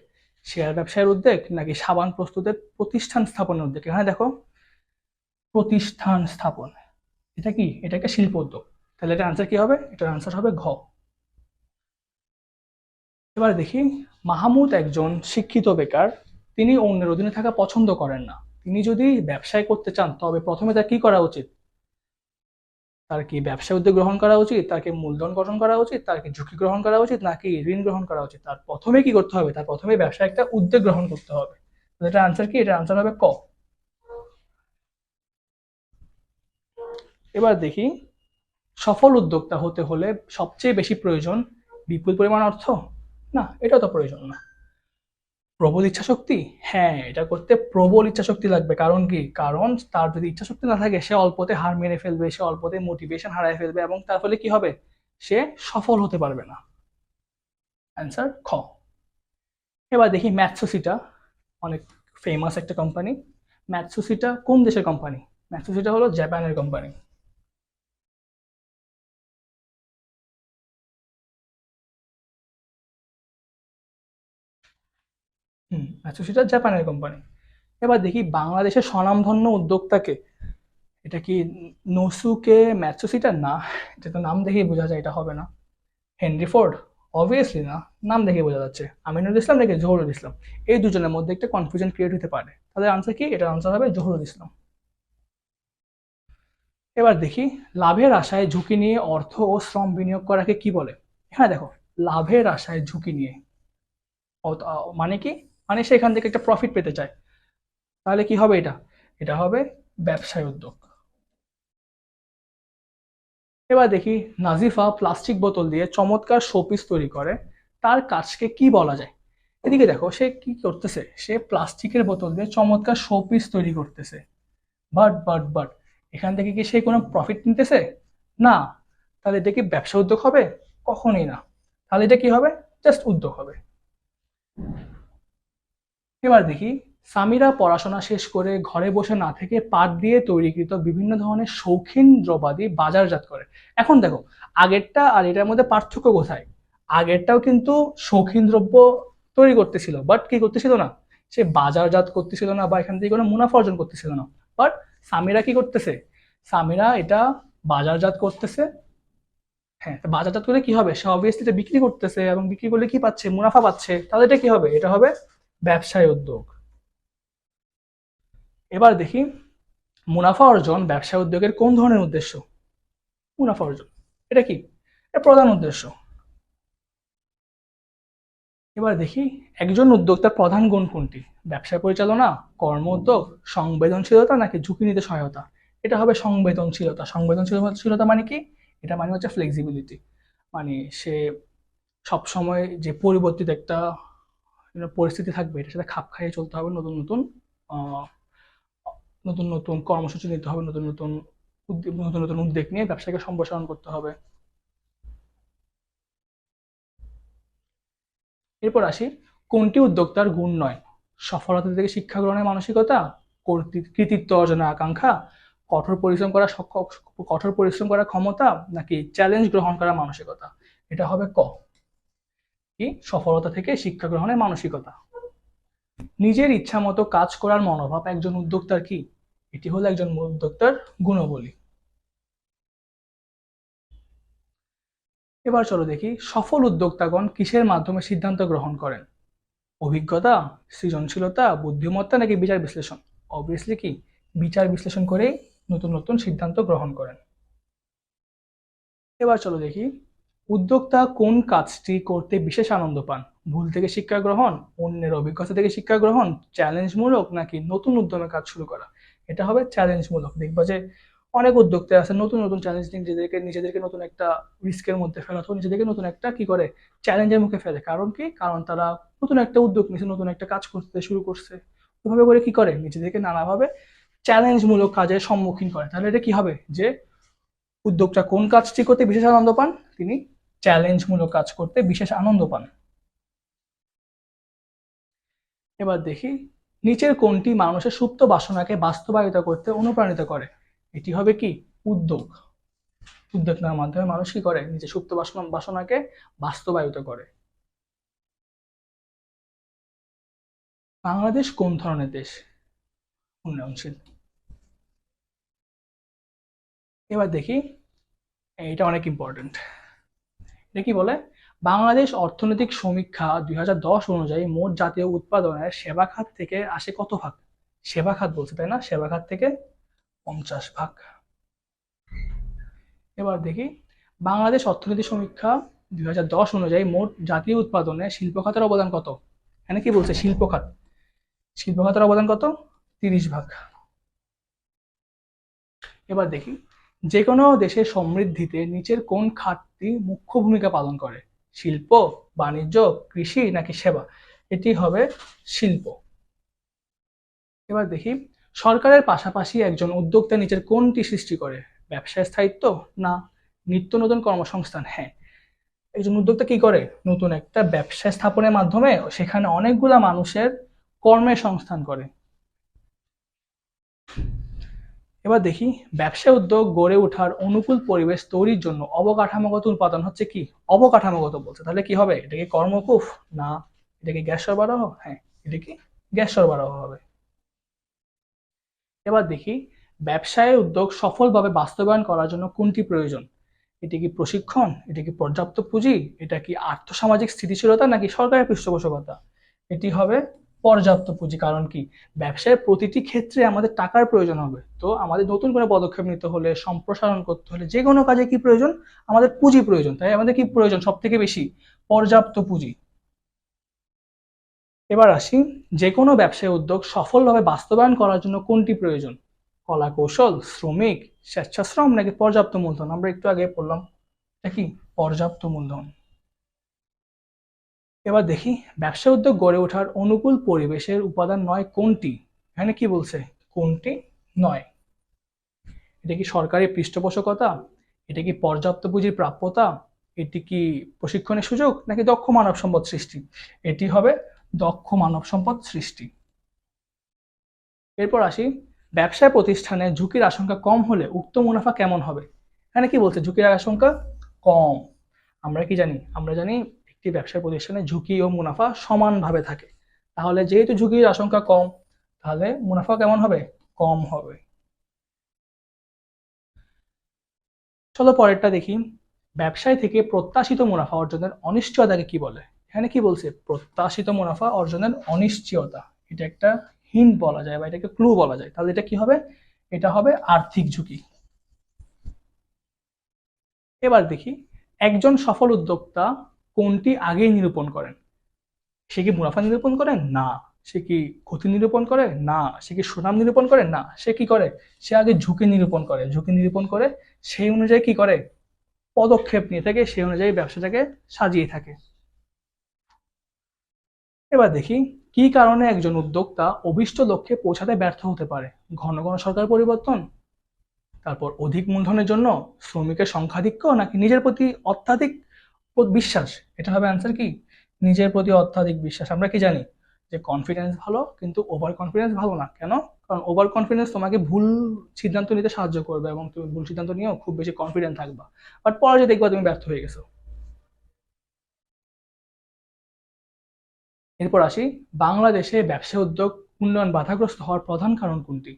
শেয়ার ব্যবসায়ের উদ্যোগ, নাকি সাবান প্রস্তুতের প্রতিষ্ঠান স্থাপনের উদ্যোগ? এখানে দেখো প্রতিষ্ঠান স্থাপন, এটা কি, এটা একটা শিল্প উদ্যোগ। তাহলে এটা আনসার কি হবে, এটার আনসার হবে ঘ। এবার দেখি, মাহমুদ একজন শিক্ষিত বেকার, তিনি অন্যের অধীনে থাকা পছন্দ করেন না। তিনি যদি ব্যবসায় করতে চান, তবে প্রথমে তার কি করা উচিত? তার কি ব্যবসা উদ্যোগ গ্রহণ করা উচিত, তার কি মূলধন গঠন করা উচিত, তার কি ঝুঁকি গ্রহণ করা উচিত, নাকি ঋণ গ্রহণ করা উচিত? তার প্রথমে কি করতে হবে? তার প্রথমে ব্যবসা একটা উদ্যোগ গ্রহণ করতে হবে। এটার আনসার কি? এটার আনসার হবে ক। এবার দেখি, সফল উদ্যোক্তা হতে হলে সবচেয়ে বেশি প্রয়োজন বিপুল পরিমাণ অর্থ? না, এটা তো প্রয়োজন না। প্রবল ইচ্ছাশক্তি? হ্যাঁ, এটা করতে প্রবল ইচ্ছাশক্তি লাগবে। কারণ কি? কারণ তার যদি ইচ্ছাশক্তি না থাকে, সে অল্পতে হার মেনে ফেলবে, সে অল্পতে মোটিভেশন হারায় ফেলবে, এবং তার ফলে কি হবে? সে সফল হতে পারবে না। অ্যান্সার খ। এবার দেখি ম্যাথসোসিটা, অনেক ফেমাস একটা কোম্পানি। ম্যাথসোসিটা কোন দেশের কোম্পানি? ম্যাথসোসিটা হলো জাপানের কোম্পানি। ম্যাথসোসিটা জাপানের কোম্পানি। এবার দেখি বাংলাদেশের স্বনামধন্য উদ্যোক্তাকে। এটা কি নোসুকে ম্যাথসোসিটা? না, এটা তো নাম দেখেই বোঝা যায় এটা হবে না। Henry Ford? অবভিয়াসলি না, নাম দেখে বোঝা যাচ্ছে। আমিনুল ইসলাম নাকি জহুরুল ইসলাম? এই দুজনের মধ্যে একটা কনফিউশন ক্রিয়েট হতে পারে। তাহলে আনসার কি? এটার আনসার হবে জহুরুল ইসলাম। এবার দেখি, লাভের আশায় ঝুঁকি নিয়ে অর্থ ও শ্রম বিনিয়োগ করাকে কি বলে? হ্যাঁ দেখো, লাভের আশায় ঝুঁকি নিয়ে মানে কি? মানে সে এখান থেকে একটা প্রফিট পেতে চায়। তাহলে কি হবে এটা? এটা হবে ব্যবসায় উদ্যোগ। এবার দেখি, নাজিফা প্লাস্টিক বোতল দিয়ে চমৎকার শোপিস তৈরি করে, তার কাজকে কি বলা যায়? এদিকে দেখো, সে কি করতেছে? সে প্লাস্টিকের বোতল দিয়ে চমৎকার শোপিস তৈরি করতেছে। বাট এখান থেকে কি সে কোনো প্রফিট নিতেছে? না। তাহলে এটা কি ব্যবসা উদ্যোগ হবে? কখনোই না। তাহলে এটা কি হবে? জাস্ট উদ্যোগ হবে। এবার দেখি, সামিরা পড়াশোনা শেষ করে ঘরে বসে না থেকে পাট দিয়ে তৈরিকৃত বিভিন্ন ধরনের শৌখিন দ্রব্যাদি বাজারজাত করে। এখন দেখো, আগেরটা আর এটার মধ্যে পার্থক্য কোথায়? আগেরটাও কিন্তু শৌখিন দ্রব্য তৈরি করতেছিল, বাট কি করতেছিল না? সে বাজারজাত করতেছিল না, বা এখান থেকে কোনো মুনাফা অর্জন করতেছিল না। বাট সামিরা কি করতেছে? সামিরা এটা বাজারজাত করতেছে। হ্যাঁ, তো বাজারজাত করে কি হবে? সে অবভিয়াসলি এটা বিক্রি করতেছে, এবং বিক্রি করলে কি পাচ্ছে? মুনাফা পাচ্ছে। তাহলে এটা কি হবে? এটা হবে ব্যবসায় উদ্যোগ। এবার দেখি, মুনাফা অর্জন ব্যবসা উদ্যোগের কোন ধরনের উদ্দেশ্য? মুনাফা অর্জন, এটা কি? এটা প্রধান উদ্দেশ্য। এবার দেখি, একজন উদ্যোক্তার প্রধান গুণ কোনটি? ব্যবসা পরিচালনা, কর্ম উদ্যোগ, সংবেদনশীলতা, নাকি ঝুঁকি নিতে সহায়তা? এটা হবে সংবেদনশীলতা। সংবেদনশীলতা মানে কি? এটা মানে হচ্ছে ফ্লেক্সিবিলিটি। মানে সে সব সময় যে পরিবর্তিত একটা পরিস্থিতি থাকবে, এটার সাথে খাপ খাইয়ে চলতে হবে। নতুন নতুন আহ, নতুন নতুন কর্মসূচি নিতে হবে, নতুন নতুন নতুন নতুন উদ্যোগ নিয়ে ব্যবসাকে সম্প্রসারণ করতে হবে। এরপর আসি, কোনটি উদ্যোক্তার গুণ নয়? সফলতা থেকে শিক্ষা গ্রহণের মানসিকতা, কৃতিত্ব অর্জনের আকাঙ্ক্ষা, কঠোর পরিশ্রম করা কঠোর পরিশ্রম করার ক্ষমতা, নাকি চ্যালেঞ্জ গ্রহণ করার মানসিকতা? এটা হবে ক। কি? সফলতা থেকে শিক্ষা গ্রহণের মানসিকতা। নিজের ইচ্ছা মতো কাজ করার মনোভাব একজন উদ্যোক্তার কি? এটি হলো একজন উদ্যোক্তার গুণাবলী। এবার চলো দেখি, সফল উদ্যোক্তাগণ কিসের মাধ্যমে সিদ্ধান্ত গ্রহণ করেন? অভিজ্ঞতা, সৃজনশীলতা, বুদ্ধিমত্তা, নাকি বিচার বিশ্লেষণ? অবভিয়াসলি কি? বিচার বিশ্লেষণ করেই নতুন নতুন সিদ্ধান্ত গ্রহণ করেন। এবার চলো দেখি, উদ্যোক্তা কোন কাজটি করতে বিশেষ আনন্দ পান? ভুল থেকে শিক্ষা গ্রহণ, অন্যের অভিজ্ঞতা থেকে শিক্ষা গ্রহণ, চ্যালেঞ্জমূলক, নাকি নতুন উদ্যমে কাজ শুরু করা? এটা হবে চ্যালেঞ্জমূলক। দেখবা যে অনেক উদ্যোক্তা আছে নতুন নতুন চ্যালেঞ্জ নিয়ে নিজেদেরকে নতুন একটা রিস্কের মধ্যে ফেলা, অথবা নিজেদেরকে নতুন একটা কি করে চ্যালেঞ্জের মুখে ফেলে। কারণ কি? কারণ তারা নতুন একটা উদ্যোগ নিচ্ছে, নতুন একটা কাজ করতে শুরু করছে। ওইভাবে করে কি করে? নিজেদেরকে নানাভাবে চ্যালেঞ্জমূলক কাজের সম্মুখীন করে। তাহলে এটা কি হবে? যে উদ্যোক্তা কোন কাজটি করতে বিশেষ আনন্দ পান? তিনি চ্যালেঞ্জমূলক কাজ করতে বিশেষ আনন্দ পান। এবার দেখি, নিচের কোনটি মানুষের সুপ্ত বাসনাকে বাস্তবায়িত করতে অনুপ্রাণিত করে? এটি হবে কি? উদ্যোগ। উদ্যোগ নেওয়ার মাধ্যমে মানুষ কি করে? নিজের সুপ্ত বাসনাকে বাস্তবায়িত করে। বাংলাদেশ কোন ধরনের দেশ? উন্নয়নশীল। এবার দেখি, এটা অনেক ইম্পর্টেন্ট। এটা কি বলে? বাংলাদেশ অর্থনৈতিক সমীক্ষা 2010 অনুযায়ী মোট জাতীয় উৎপাদনের সেবা খাত থেকে আসে কত ভাগ? সেবা খাত বলছে, তাই না? সেবা খাত থেকে 50 ভাগ। এবার দেখি বাংলাদেশ অর্থনীতি সমীক্ষা 2010 অনুযায়ী মোট জাতীয় উৎপাদনে শিল্প খাতের অবদান কত? এখানে কি বলছে? শিল্প খাত, শিল্প খাতের অবদান কত? 30%। এবার দেখি যে কোনো দেশের সমৃদ্ধিতে নিচের কোন খাতটি মুখ্য ভূমিকা পালন করে? শিল্প, বাণিজ্য, কৃষি নাকি সেবা? এটি হবে শিল্প। এবার দেখি সরকারের পাশাপাশি একজন উদ্যোক্তা নিচের কোনটি সৃষ্টি করে? ব্যবসায় স্থায়িত্ব না নিত্য নতুন কর্মসংস্থান? হ্যাঁ, একজন উদ্যোক্তা কি করে? নতুন একটা ব্যবসা স্থাপনের মাধ্যমে সেখানে অনেকগুলা মানুষের কর্মের সংস্থান করে। এবার দেখি ব্যবসা উদ্যোগ গড়ে ওঠার অনুকূল পরিবেশ তৈরির জন্য অবকাঠামোগত উৎপাদন হচ্ছে কি? অবকাঠামোগত বলছে, তাহলে কি হবে? এটা কি কর্মকূপ না এটা কি গ্যাস সরবরাহ? হ্যাঁ, এটা কি গ্যাস সরবরাহ হবে। এবার দেখি ব্যবসায় উদ্যোগ সফলভাবে বাস্তবায়ন করার জন্য কোনটি প্রয়োজন? এটি কি প্রশিক্ষণ, এটা কি পর্যাপ্ত পুঁজি, এটা কি আর্থসামাজিক স্থিতিশীলতা নাকি সরকারের পৃষ্ঠপোষকতা? এটি হবে পর্যাপ্ত পুঁজি। কারণ কি ব্যবসায়ের প্রতিটি ক্ষেত্রে আমাদের টাকার প্রয়োজন হবে, তো আমাদের নতুন করে পদক্ষেপ নিতে হলে, সম্প্রসারণ করতে হলে, যে কোনো কাজে কি প্রয়োজন? আমাদের পুঁজি প্রয়োজন। তাই আমাদের কি প্রয়োজন সব থেকে বেশি? পর্যাপ্ত পুঁজি। এবার আসি যে কোনো ব্যবসায় উদ্যোগ সফলভাবে বাস্তবায়ন করার জন্য কোনটি প্রয়োজন? কলা কৌশল, শ্রমিক, স্বেচ্ছাশ্রম নাকি পর্যাপ্ত মূলধন? আমরা একটু আগে পড়লাম এটা কি পর্যাপ্ত মূলধন। এবার দেখি ব্যবসা উদ্যোগ গড়ে ওঠার অনুকূল পরিবেশের উপাদান নয় কোনটি? এখানে কি বলছে? কোনটি নয়? এটা কি সরকারি পৃষ্ঠপোষকতা, এটা কি পর্যাপ্ত পুঁজির প্রাপ্যতা, এটি কি প্রশিক্ষণের সুযোগ নাকি দক্ষ মানব সম্পদ সৃষ্টি? এটি হবে দক্ষ মানব সম্পদ সৃষ্টি। এরপর আসি ব্যবসায় প্রতিষ্ঠানে ঝুঁকির আশঙ্কা কম হলে উক্ত মুনাফা কেমন হবে? এখানে কি বলছে? ঝুঁকির আশঙ্কা কম। আমরা কি জানি? আমরা জানি একটি ব্যবসায় প্রতিষ্ঠানে ঝুঁকি ও মুনাফা সমানভাবে থাকে। তাহলে যেহেতু ঝুঁকির আশঙ্কা কম, তাহলে মুনাফা কেমন হবে? কম হবে। চলো পরেরটা দেখি ব্যবসায় থেকে প্রত্যাশিত মুনাফা অর্জনের অনিশ্চয়তাকে কি বলে? এখানে কি বলছে? প্রত্যাশিত মুনাফা অর্জনের অনিশ্চয়তা। এটা একটা হিন্ট বলা যায় বা এটাকে ক্লু বলা যায়। তাহলে এটা কি হবে? এটা হবে আর্থিক ঝুঁকি। এবার দেখি একজন সফল উদ্যোক্তা কোনটি আগেই নিরূপণ করেন? সে কি মুনাফা নিরূপণ করে? না। সে কি ক্ষতি নিরূপণ করে? না। সে কি সুনাম নিরূপণ করে? না। সে কি করে? সে আগে ঝুঁকি নিরূপণ করে। ঝুঁকি নিরূপণ করে সেই অনুযায়ী কি করে? পদক্ষেপ নিয়ে থাকে, সেই অনুযায়ী ব্যবসাটাকে সাজিয়ে থাকে। এবার দেখি কি কারণে একজন উদ্যোক্তা অভীষ্ট লক্ষ্যে পৌঁছাতে ব্যর্থ হতে পারে? ঘন ঘন সরকার পরিবর্তন, তারপর অধিক মূলধনের জন্য, শ্রমিকের সংখ্যাধিক্য নাকি নিজের প্রতি অত্যাধিক বিশ্বাস? এটা হবে অ্যান্সার কি? নিজের প্রতি অত্যাধিক বিশ্বাস। আমরা কি জানি যে কনফিডেন্স ভালো কিন্তু ওভার কনফিডেন্স ভালো না। কেন? কারণ ওভার কনফিডেন্স তোমাকে ভুল সিদ্ধান্ত নিতে সাহায্য করবে এবং তুমি ভুল সিদ্ধান্ত নিয়েও খুব বেশি কনফিডেন্ট থাকবা, বাট পরে যে দেখবা তুমি ব্যর্থ হয়ে গেছো। এরপর আসি বাংলাদেশে ব্যবসা উদ্যোগ উন্নয়ন বাধাগ্রস্ত হওয়ার প্রধান কারণ কোনটি?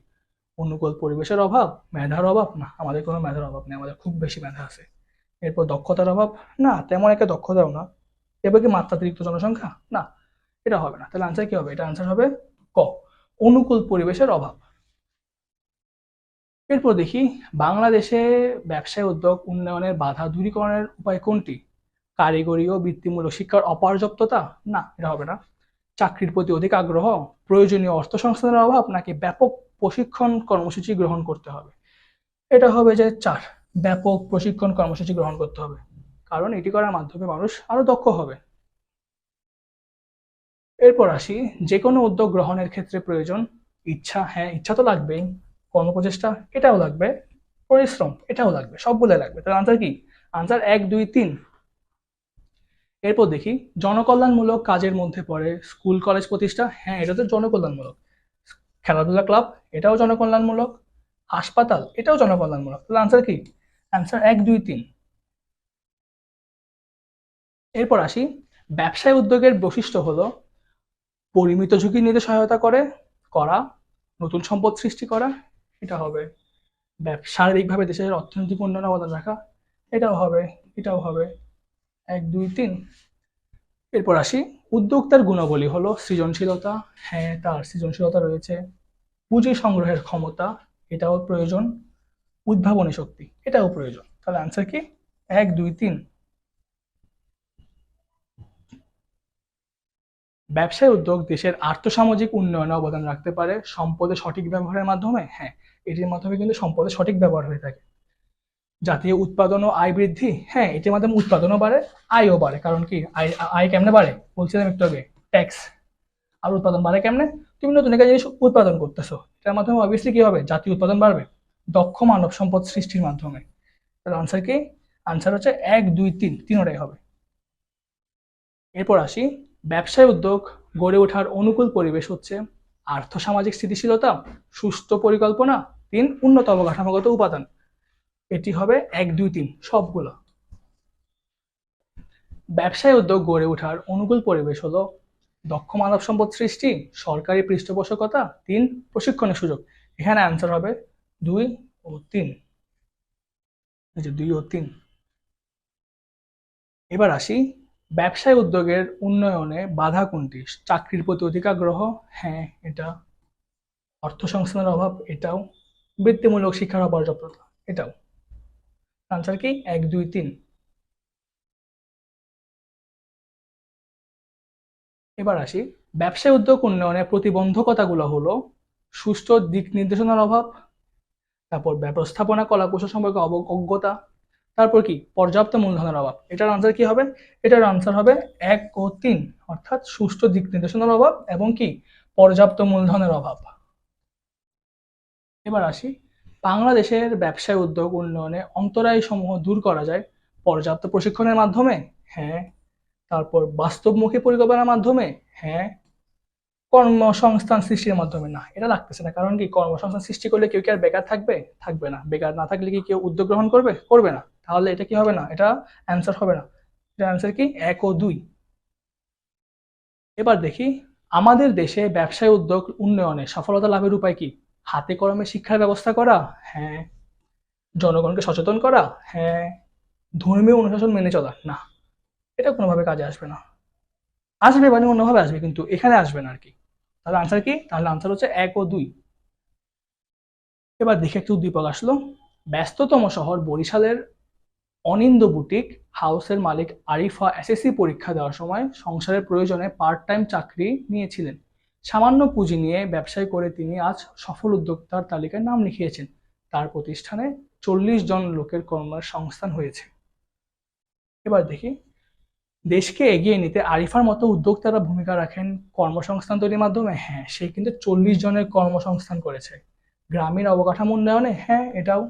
অনুকূল পরিবেশের অভাব, মেধার অভাব? না, আমাদের কোনো মেধার অভাব নেই, আমাদের খুব বেশি মেধা আছে। এরপর দক্ষতার অভাব? না, তেমন একটা দক্ষতাও না। এবার কি মাত্রাতিরিক্ত জনসংখ্যা? না, এটা হবে না। তাহলে আনসার কি হবে? এটা আনসার হবে ক, অনুকূল পরিবেশের অভাব। এরপর দেখি বাংলাদেশে ব্যবসায় উদ্যোগ উন্নয়নের বাধা দূরীকরণের উপায় কোনটি? কারিগরি ও বৃত্তিমূলক শিক্ষার অপর্যাপ্ততা? না, এটা হবে না। চাকরির প্রতি অধিক আগ্রহ, প্রয়োজনীয় অর্থ সংস্থানের অভাব নাকি ব্যাপক প্রশিক্ষণ কর্মসূচি গ্রহণ করতে হবে? এটা হবে যে 4, ব্যাপক প্রশিক্ষণ কর্মসূচি গ্রহণ করতে হবে। কারণ এটি করার মাধ্যমে মানুষ আরো দক্ষ হবে। এরপর আসি যে কোনো উদ্যোগ গ্রহণের ক্ষেত্রে প্রয়োজন ইচ্ছা। হ্যাঁ, ইচ্ছা তো লাগবেই। কর্মপ্রচেষ্টা এটাও লাগবে। পরিশ্রম এটাও লাগবে, সবগুলোই লাগবে। তাহলে আনসার কি? আনসার 1, 2, 3। এরপর দেখি জনকল্যাণমূলক কাজের মধ্যে পড়ে স্কুল কলেজ প্রতিষ্ঠা। হ্যাঁ, এটা তো জনকল্যাণমূলক। খেলাধুলা ক্লাব এটাও জনকল্যাণমূলক। হাসপাতাল এটাও জনকল্যাণমূলক। তাহলে আনসার কি? আনসার 1, 2, 3। এরপর আসি ব্যবসায় উদ্যোগের বৈশিষ্ট্য হলো পরিমিত ঝুঁকি নিতে সহায়তা করা, নতুন সম্পদ সৃষ্টি করা। এটা হবে শারীরিকভাবে দেশের অর্থনৈতিক উন্নয়নে অবদান রাখা। এটাও হবে, এটাও হবে। 1, 2, 3। এরপর আসি উদ্যোক্তার গুণাবলী হলো সৃজনশীলতা। হ্যাঁ, তার সৃজনশীলতা রয়েছে। পুঁজি সংগ্রহের ক্ষমতা এটাও প্রয়োজন। উদ্ভাবনী শক্তি এটাও প্রয়োজন। তাহলে আনসার কি 1 2 3। ব্যবসায় উদ্যোগ দেশের আর্থসামাজিক উন্নয়নে অবদান রাখতে পারে সম্পদের সঠিক ব্যবহারের মাধ্যমে। হ্যাঁ, এটির মাধ্যমে কিন্তু সম্পদের সঠিক ব্যবহার হয়ে থাকে। জাতীয় উৎপাদন ও আয় বৃদ্ধি, হ্যাঁ এটির মাধ্যমে উৎপাদনও বাড়ে, আয়ও বাড়ে। কারণ কি আয় আয় কেমনে বাড়ে বলছিলাম একটু আগে, ট্যাক্স। আর উৎপাদন বাড়ে কেমনে? তুমি নতুন একটা জিনিস উৎপাদন করতেছো, এটার মাধ্যমে অবভিয়াসলি কি হবে, জাতীয় উৎপাদন বাড়বে দক্ষ মানব সম্পদ সৃষ্টির মাধ্যমে। তাহলে আনসার কি? আনসার হচ্ছে 1 2 3, তিনটাই হবে। এরপর আসি, ব্যবসায় উদ্যোগ গড়ে ওঠার অনুকূল পরিবেশ হচ্ছে আর্থসামাজিক স্থিতিশীলতা, সুস্থ পরিকল্পনা, 3 উন্নত অবকাঠামোগত উপাদান। এটি হবে 1 2 3 সবগুলো। ব্যবসায় উদ্যোগ গড়ে ওঠার অনুকূল পরিবেশ হলো দক্ষ মানব সম্পদ সৃষ্টি, সরকারি পৃষ্ঠপোষকতা, 3 প্রশিক্ষণের সুযোগ। এখানে অ্যান্সার হবে 2 ও 3। এই যে 2 ও 3। এবার আসি, ব্যবসায় উদ্যোগের উন্নয়নে বাধা কোনটি? চাকরির প্রতি অধিক আগ্রহ, হ্যাঁ এটা। অর্থ সংস্থানের অভাব, এটাও। বৃত্তিমূলক শিক্ষার অপর্যাপ্ততা, এটাও। আনসার কি 1 2 3। এবার আসি, ব্যবসায় উদ্যোগ উন্নয়নের প্রতিবন্ধকতাগুলো হলো সুষ্ঠু দিক নির্দেশনার অভাব, তারপর ব্যবস্থাপনা কলাকৌশল সম্পর্কে অজ্ঞতা, তারপর কি পর্যাপ্ত মূলধনের অভাব। এটার আনসার কি হবে? এটার আনসার হবে 1 ও 3, অর্থাৎ সুষ্ঠু দিক নির্দেশনার অভাব এবং কি পর্যাপ্ত মূলধনের অভাব। এবার আসি, বাংলাদেশের ব্যবসায় উদ্যোগ উন্নয়নে অন্তরায় সমূহ দূর করা যায় পর্যাপ্ত প্রশিক্ষণের মাধ্যমে, হ্যাঁ। তারপর বাস্তবমুখী পরিকল্পনার মাধ্যমে, হ্যাঁ। কর্মসংস্থান সৃষ্টির মাধ্যমে, না এটা লাগতেছে না। কারণ কি কর্মসংস্থান সৃষ্টি করলে কেউ কি আর বেকার থাকবে? থাকবে না। বেকার না থাকলে কি কেউ উদ্যোগ গ্রহণ করবে? করবে না। তাহলে এটা কি হবে না, এটা অ্যান্সার হবে না। এটা অ্যান্সার কি 1 ও 2। এবার দেখি, আমাদের দেশে ব্যবসায় উদ্যোগ উন্নয়নে সফলতা লাভের উপায় কি? হাতে কলমে শিক্ষার ব্যবস্থা করা, হ্যাঁ। জনগণকে সচেতন করা, হ্যাঁ। ধর্মীয় অনুশাসন মেনে চলা, না এটা কোনোভাবে কাজে আসবে না। আসবে মানে অন্যভাবে আসবে, কিন্তু এখানে আসবে না আর কি। তাহলে আনসার কি? তাহলে আনসার হচ্ছে 1 ও 2। এবার দেখে একটু উদ্দীপক আসলো, ব্যস্ততম শহর বরিশালের অনিন্দ বুটিক হাউসের মালিক আরিফা এসএসসি পরীক্ষা দেওয়ার সময় সংসারের প্রয়োজনে পার্ট টাইম চাকরি নিয়েছিলেন। সামান্য পুঁজি নিয়ে ব্যবসায় করে তিনি আজ সফল উদ্যোক্তার তালিকায় নাম লিখিয়েছেন। তার প্রতিষ্ঠানে 40 জন লোকের কর্মসংস্থান হয়েছে। এবার দেখি, দেশকে এগিয়ে নিতে আরিফার মতো উদ্যোক্তারা ভূমিকা রাখেন কর্মসংস্থান তৈরির মাধ্যমে, হ্যাঁ সে কিন্তু 40 জনের কর্মসংস্থান করেছে। গ্রামীণ অবকাঠামো উন্নয়নে, হ্যাঁ এটাও।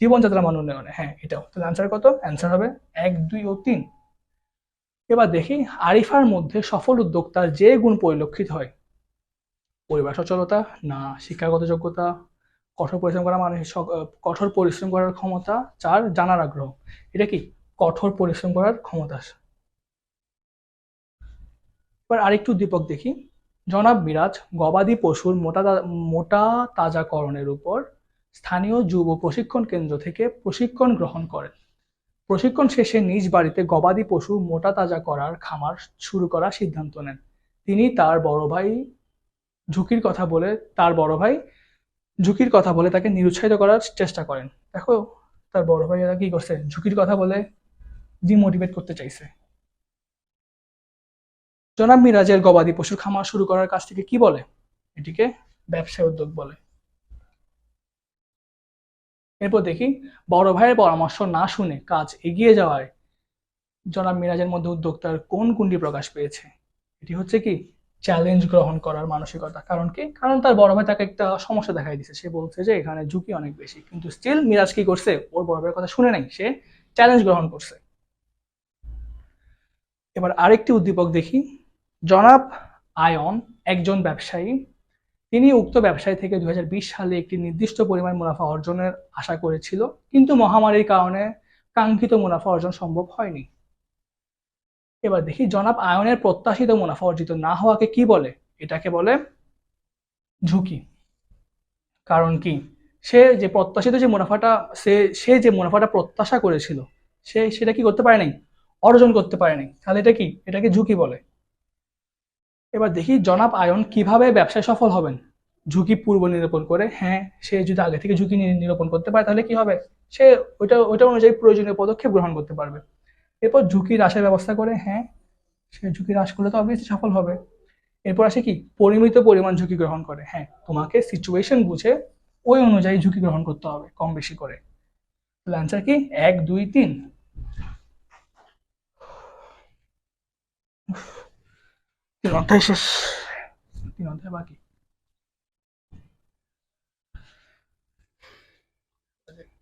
জীবনযাত্রার মান উন্নয়নে, হ্যাঁ এটাও। তাহলে অ্যান্সার কত? অ্যান্সার হবে 1 2 ও 3। এবার দেখি, আরিফার মধ্যে সফল উদ্যোক্তার যে গুণ পরিলক্ষিত হয়, পরিবার সচলতা, না শিক্ষাগত যোগ্যতা, কঠোর পরিশ্রম করা মানে কঠোর পরিশ্রম করার ক্ষমতা, 4 জানার আগ্রহ। এটা কি কঠোর পরিশ্রম করার ক্ষমতা। এবার আরেকটু উদ্দীপক দেখি, জনাব মিরাজ গবাদি পশুর মোটা তাজাকরণের উপর স্থানীয় যুব প্রশিক্ষণ কেন্দ্র থেকে প্রশিক্ষণ গ্রহণ করেন। প্রশিক্ষণ শেষে নিজ বাড়িতে গবাদি পশু মোটা তাজা করার খামার শুরু করার সিদ্ধান্ত নেন। তিনি তার বড় ভাই ঝুঁকির কথা বলে তার বড় ভাই ঝুঁকির কথা বলে তাকে নিরুৎসাহিত করার চেষ্টা করেন। দেখো, তার বড় ভাই কি করছে, ঝুঁকির কথা বলে ডিমোটিভেট করতে চাইছে। জনাব মিরাজের গবাদি পশুর খামার শুরু করার কাছ থেকে কি বলে? এটিকে ব্যবসায় উদ্যোগ বলে। এরপর দেখি, বড় ভাইয়ের পরামর্শ না শুনে কাজ এগিয়ে যাওয়ায় জনাব মিরাজের মধ্যে উদ্যোক্তার কোন গুণটি প্রকাশ পেয়েছে? এটি হচ্ছে কি চ্যালেঞ্জ গ্রহণ করার মানসিকতা। কারণ কি? কারণ তার বড় ভাই তাকে একটা সমস্যা দেখাই দিচ্ছে, সে বলছে যে এখানে ঝুঁকি অনেক বেশি, কিন্তু স্টিল মিরাজ কি করছে, ওর বড় ভাইয়ের কথা শুনে নাই, সে চ্যালেঞ্জ গ্রহণ করছে। এবার আরেকটি উদ্দীপক দেখি, জনাব আয়ন একজন ব্যবসায়ী। তিনি উক্ত ব্যবসায় থেকে 2020 সালে একটি নির্দিষ্ট পরিমাণ মুনাফা অর্জনের আশা করেছিল, কিন্তু মহামারীর কারণে কাঙ্ক্ষিত মুনাফা অর্জন সম্ভব হয়নি। এবার দেখি, জনাব আয়নের প্রত্যাশিত মুনাফা অর্জিত না হওয়াকে কি বলে? এটাকে বলে ঝুঁকি। কারণ কি? সে যে প্রত্যাশিত যে মুনাফাটা সে যে মুনাফাটা প্রত্যাশা করেছিল, সেটা কি করতে পারে নাই, অর্জন করতে পারে নাই। তাহলে এটা কি? এটাকে ঝুঁকি বলে। এবার দেখি, জনাব আয়ন কিভাবে ব্যবসায় সফল হবেন? ঝুঁকি পূর্ব নিরূপণ করে, হ্যাঁ সে যদি আগে থেকে ঝুঁকি নিরূপণ করতে পারে তাহলে কি হবে, সে ওইটা অনুযায়ী প্রয়োজনীয় পদক্ষেপ গ্রহণ করতে পারবে। এরপর ঝুঁকি হ্রাসের ব্যবস্থা করে, হ্যাঁ সে ঝুঁকি হ্রাস করলে তো অবভিয়াসলি সফল হবে। এরপর আসে কি পরিমিত পরিমাণ ঝুঁকি গ্রহণ করে, হ্যাঁ তোমাকে সিচুয়েশন বুঝে ওই অনুযায়ী ঝুঁকি গ্রহণ করতে হবে কম বেশি করে। তাহলে অ্যান্সার কি 1 2 3। 3 অধ্যায় শেষ, 3 অধ্যায় বাকি।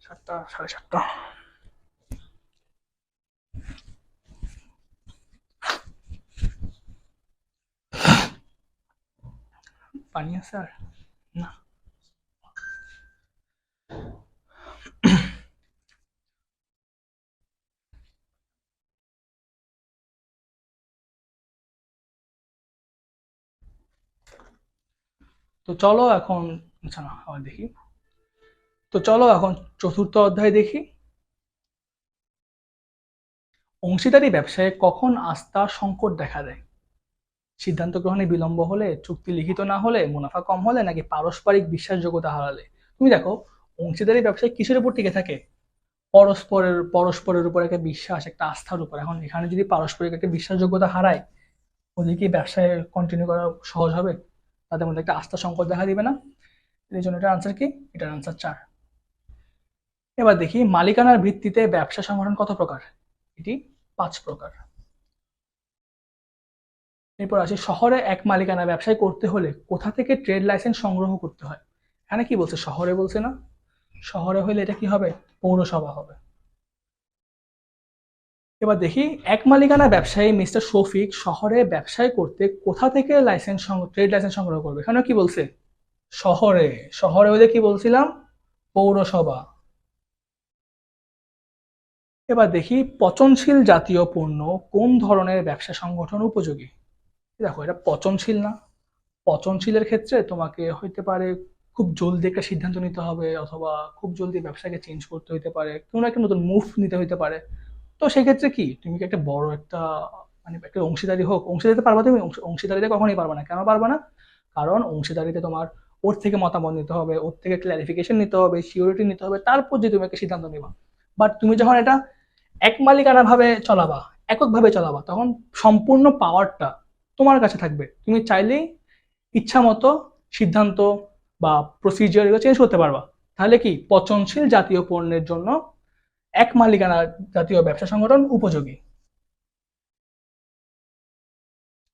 সাতটা, 7:30। পানি আছে আর না? তো চলো এখন, আচ্ছা না আবার দেখি। তো চলো এখন চতুর্থ অধ্যায় দেখি। অংশীদারি ব্যবসায় কখন আস্থা সংকট দেখা দেয়? সিদ্ধান্ত গ্রহণে বিলম্ব হলে, চুক্তি লিখিত না হলে, মুনাফা কম হলে, নাকি পারস্পরিক বিশ্বাসযোগ্যতা হারালে? তুমি দেখো অংশীদারি ব্যবসায় কিসের উপর টিকে থাকে? পরস্পরের উপর একটা বিশ্বাস, একটা আস্থার উপর। এখন এখানে যদি পারস্পরিক একটা বিশ্বাসযোগ্যতা হারায়, ওদের কি ব্যবসায় কন্টিনিউ করা সহজ হবে? তাদের মধ্যে একটা আস্থা সংকট দেখা দিবে না? এই জন্য এটার আনসার কি? এটার আনসার 4। এবার দেখি মালিকানার ভিত্তিতে ব্যবসা সংগঠন কত প্রকার? এটি 5 প্রকার। এরপর আসি শহরে এক মালিকানা ব্যবসায় করতে হলে কোথা থেকে ট্রেড লাইসেন্স সংগ্রহ করতে হয়? এখানে কি বলছে, শহরে বলছে না? শহরে হলে এটা কি হবে? পৌরসভা হবে। এবার দেখি এক মালিকানা ব্যবসায়ী মিস্টার শফিক শহরে ব্যবসায় করতে কোথা থেকে ট্রেড লাইসেন্স সংগ্রহ করবে? এখানে কি বলছে? শহরে। শহরে হলে কি বলছিলাম? পৌরসভা। এবার দেখি পচনশীল জাতীয় পণ্য কোন ধরনের ব্যবসা সংগঠন উপযোগী? দেখো এটা পচনশীল না। পচনশীলের ক্ষেত্রে তোমাকে হইতে পারে খুব জলদি একটা সিদ্ধান্ত নিতে হবে, অথবা খুব জলদি ব্যবসাকে চেঞ্জ করতে হইতে পারে, কোনো একটা নতুন মুভ নিতে হইতে পারে। তো সেক্ষেত্রে কি তুমি কি একটা বড় একটা মানে একটা অংশীদারি হোক, অংশীদারিতে পারবা তুমি? অংশীদারিতে কখনোই পারবা না। কেন পারবা না? কারণ অংশীদারিতে তোমার ওর থেকে মতামত নিতে হবে, ওর থেকে ক্লারিফিকেশন নিতে হবে, সিওরিটি নিতে হবে, তারপর যে তুমি একটা সিদ্ধান্ত নিবা। বাট তুমি যখন এটা এক মালিকানা ভাবে চলাবা, এককভাবে চলাবা, তখন সম্পূর্ণ পাওয়ারটা তোমার কাছে থাকবে। তুমি চাইলেই ইচ্ছা মতো সিদ্ধান্ত বা প্রসিজিওর এগুলো চেঞ্জ করতে পারবা। তাহলে কি পচনশীল জাতীয় পণ্যের জন্য এক মালিকানা জাতীয় ব্যবসা সংগঠন উপযোগী।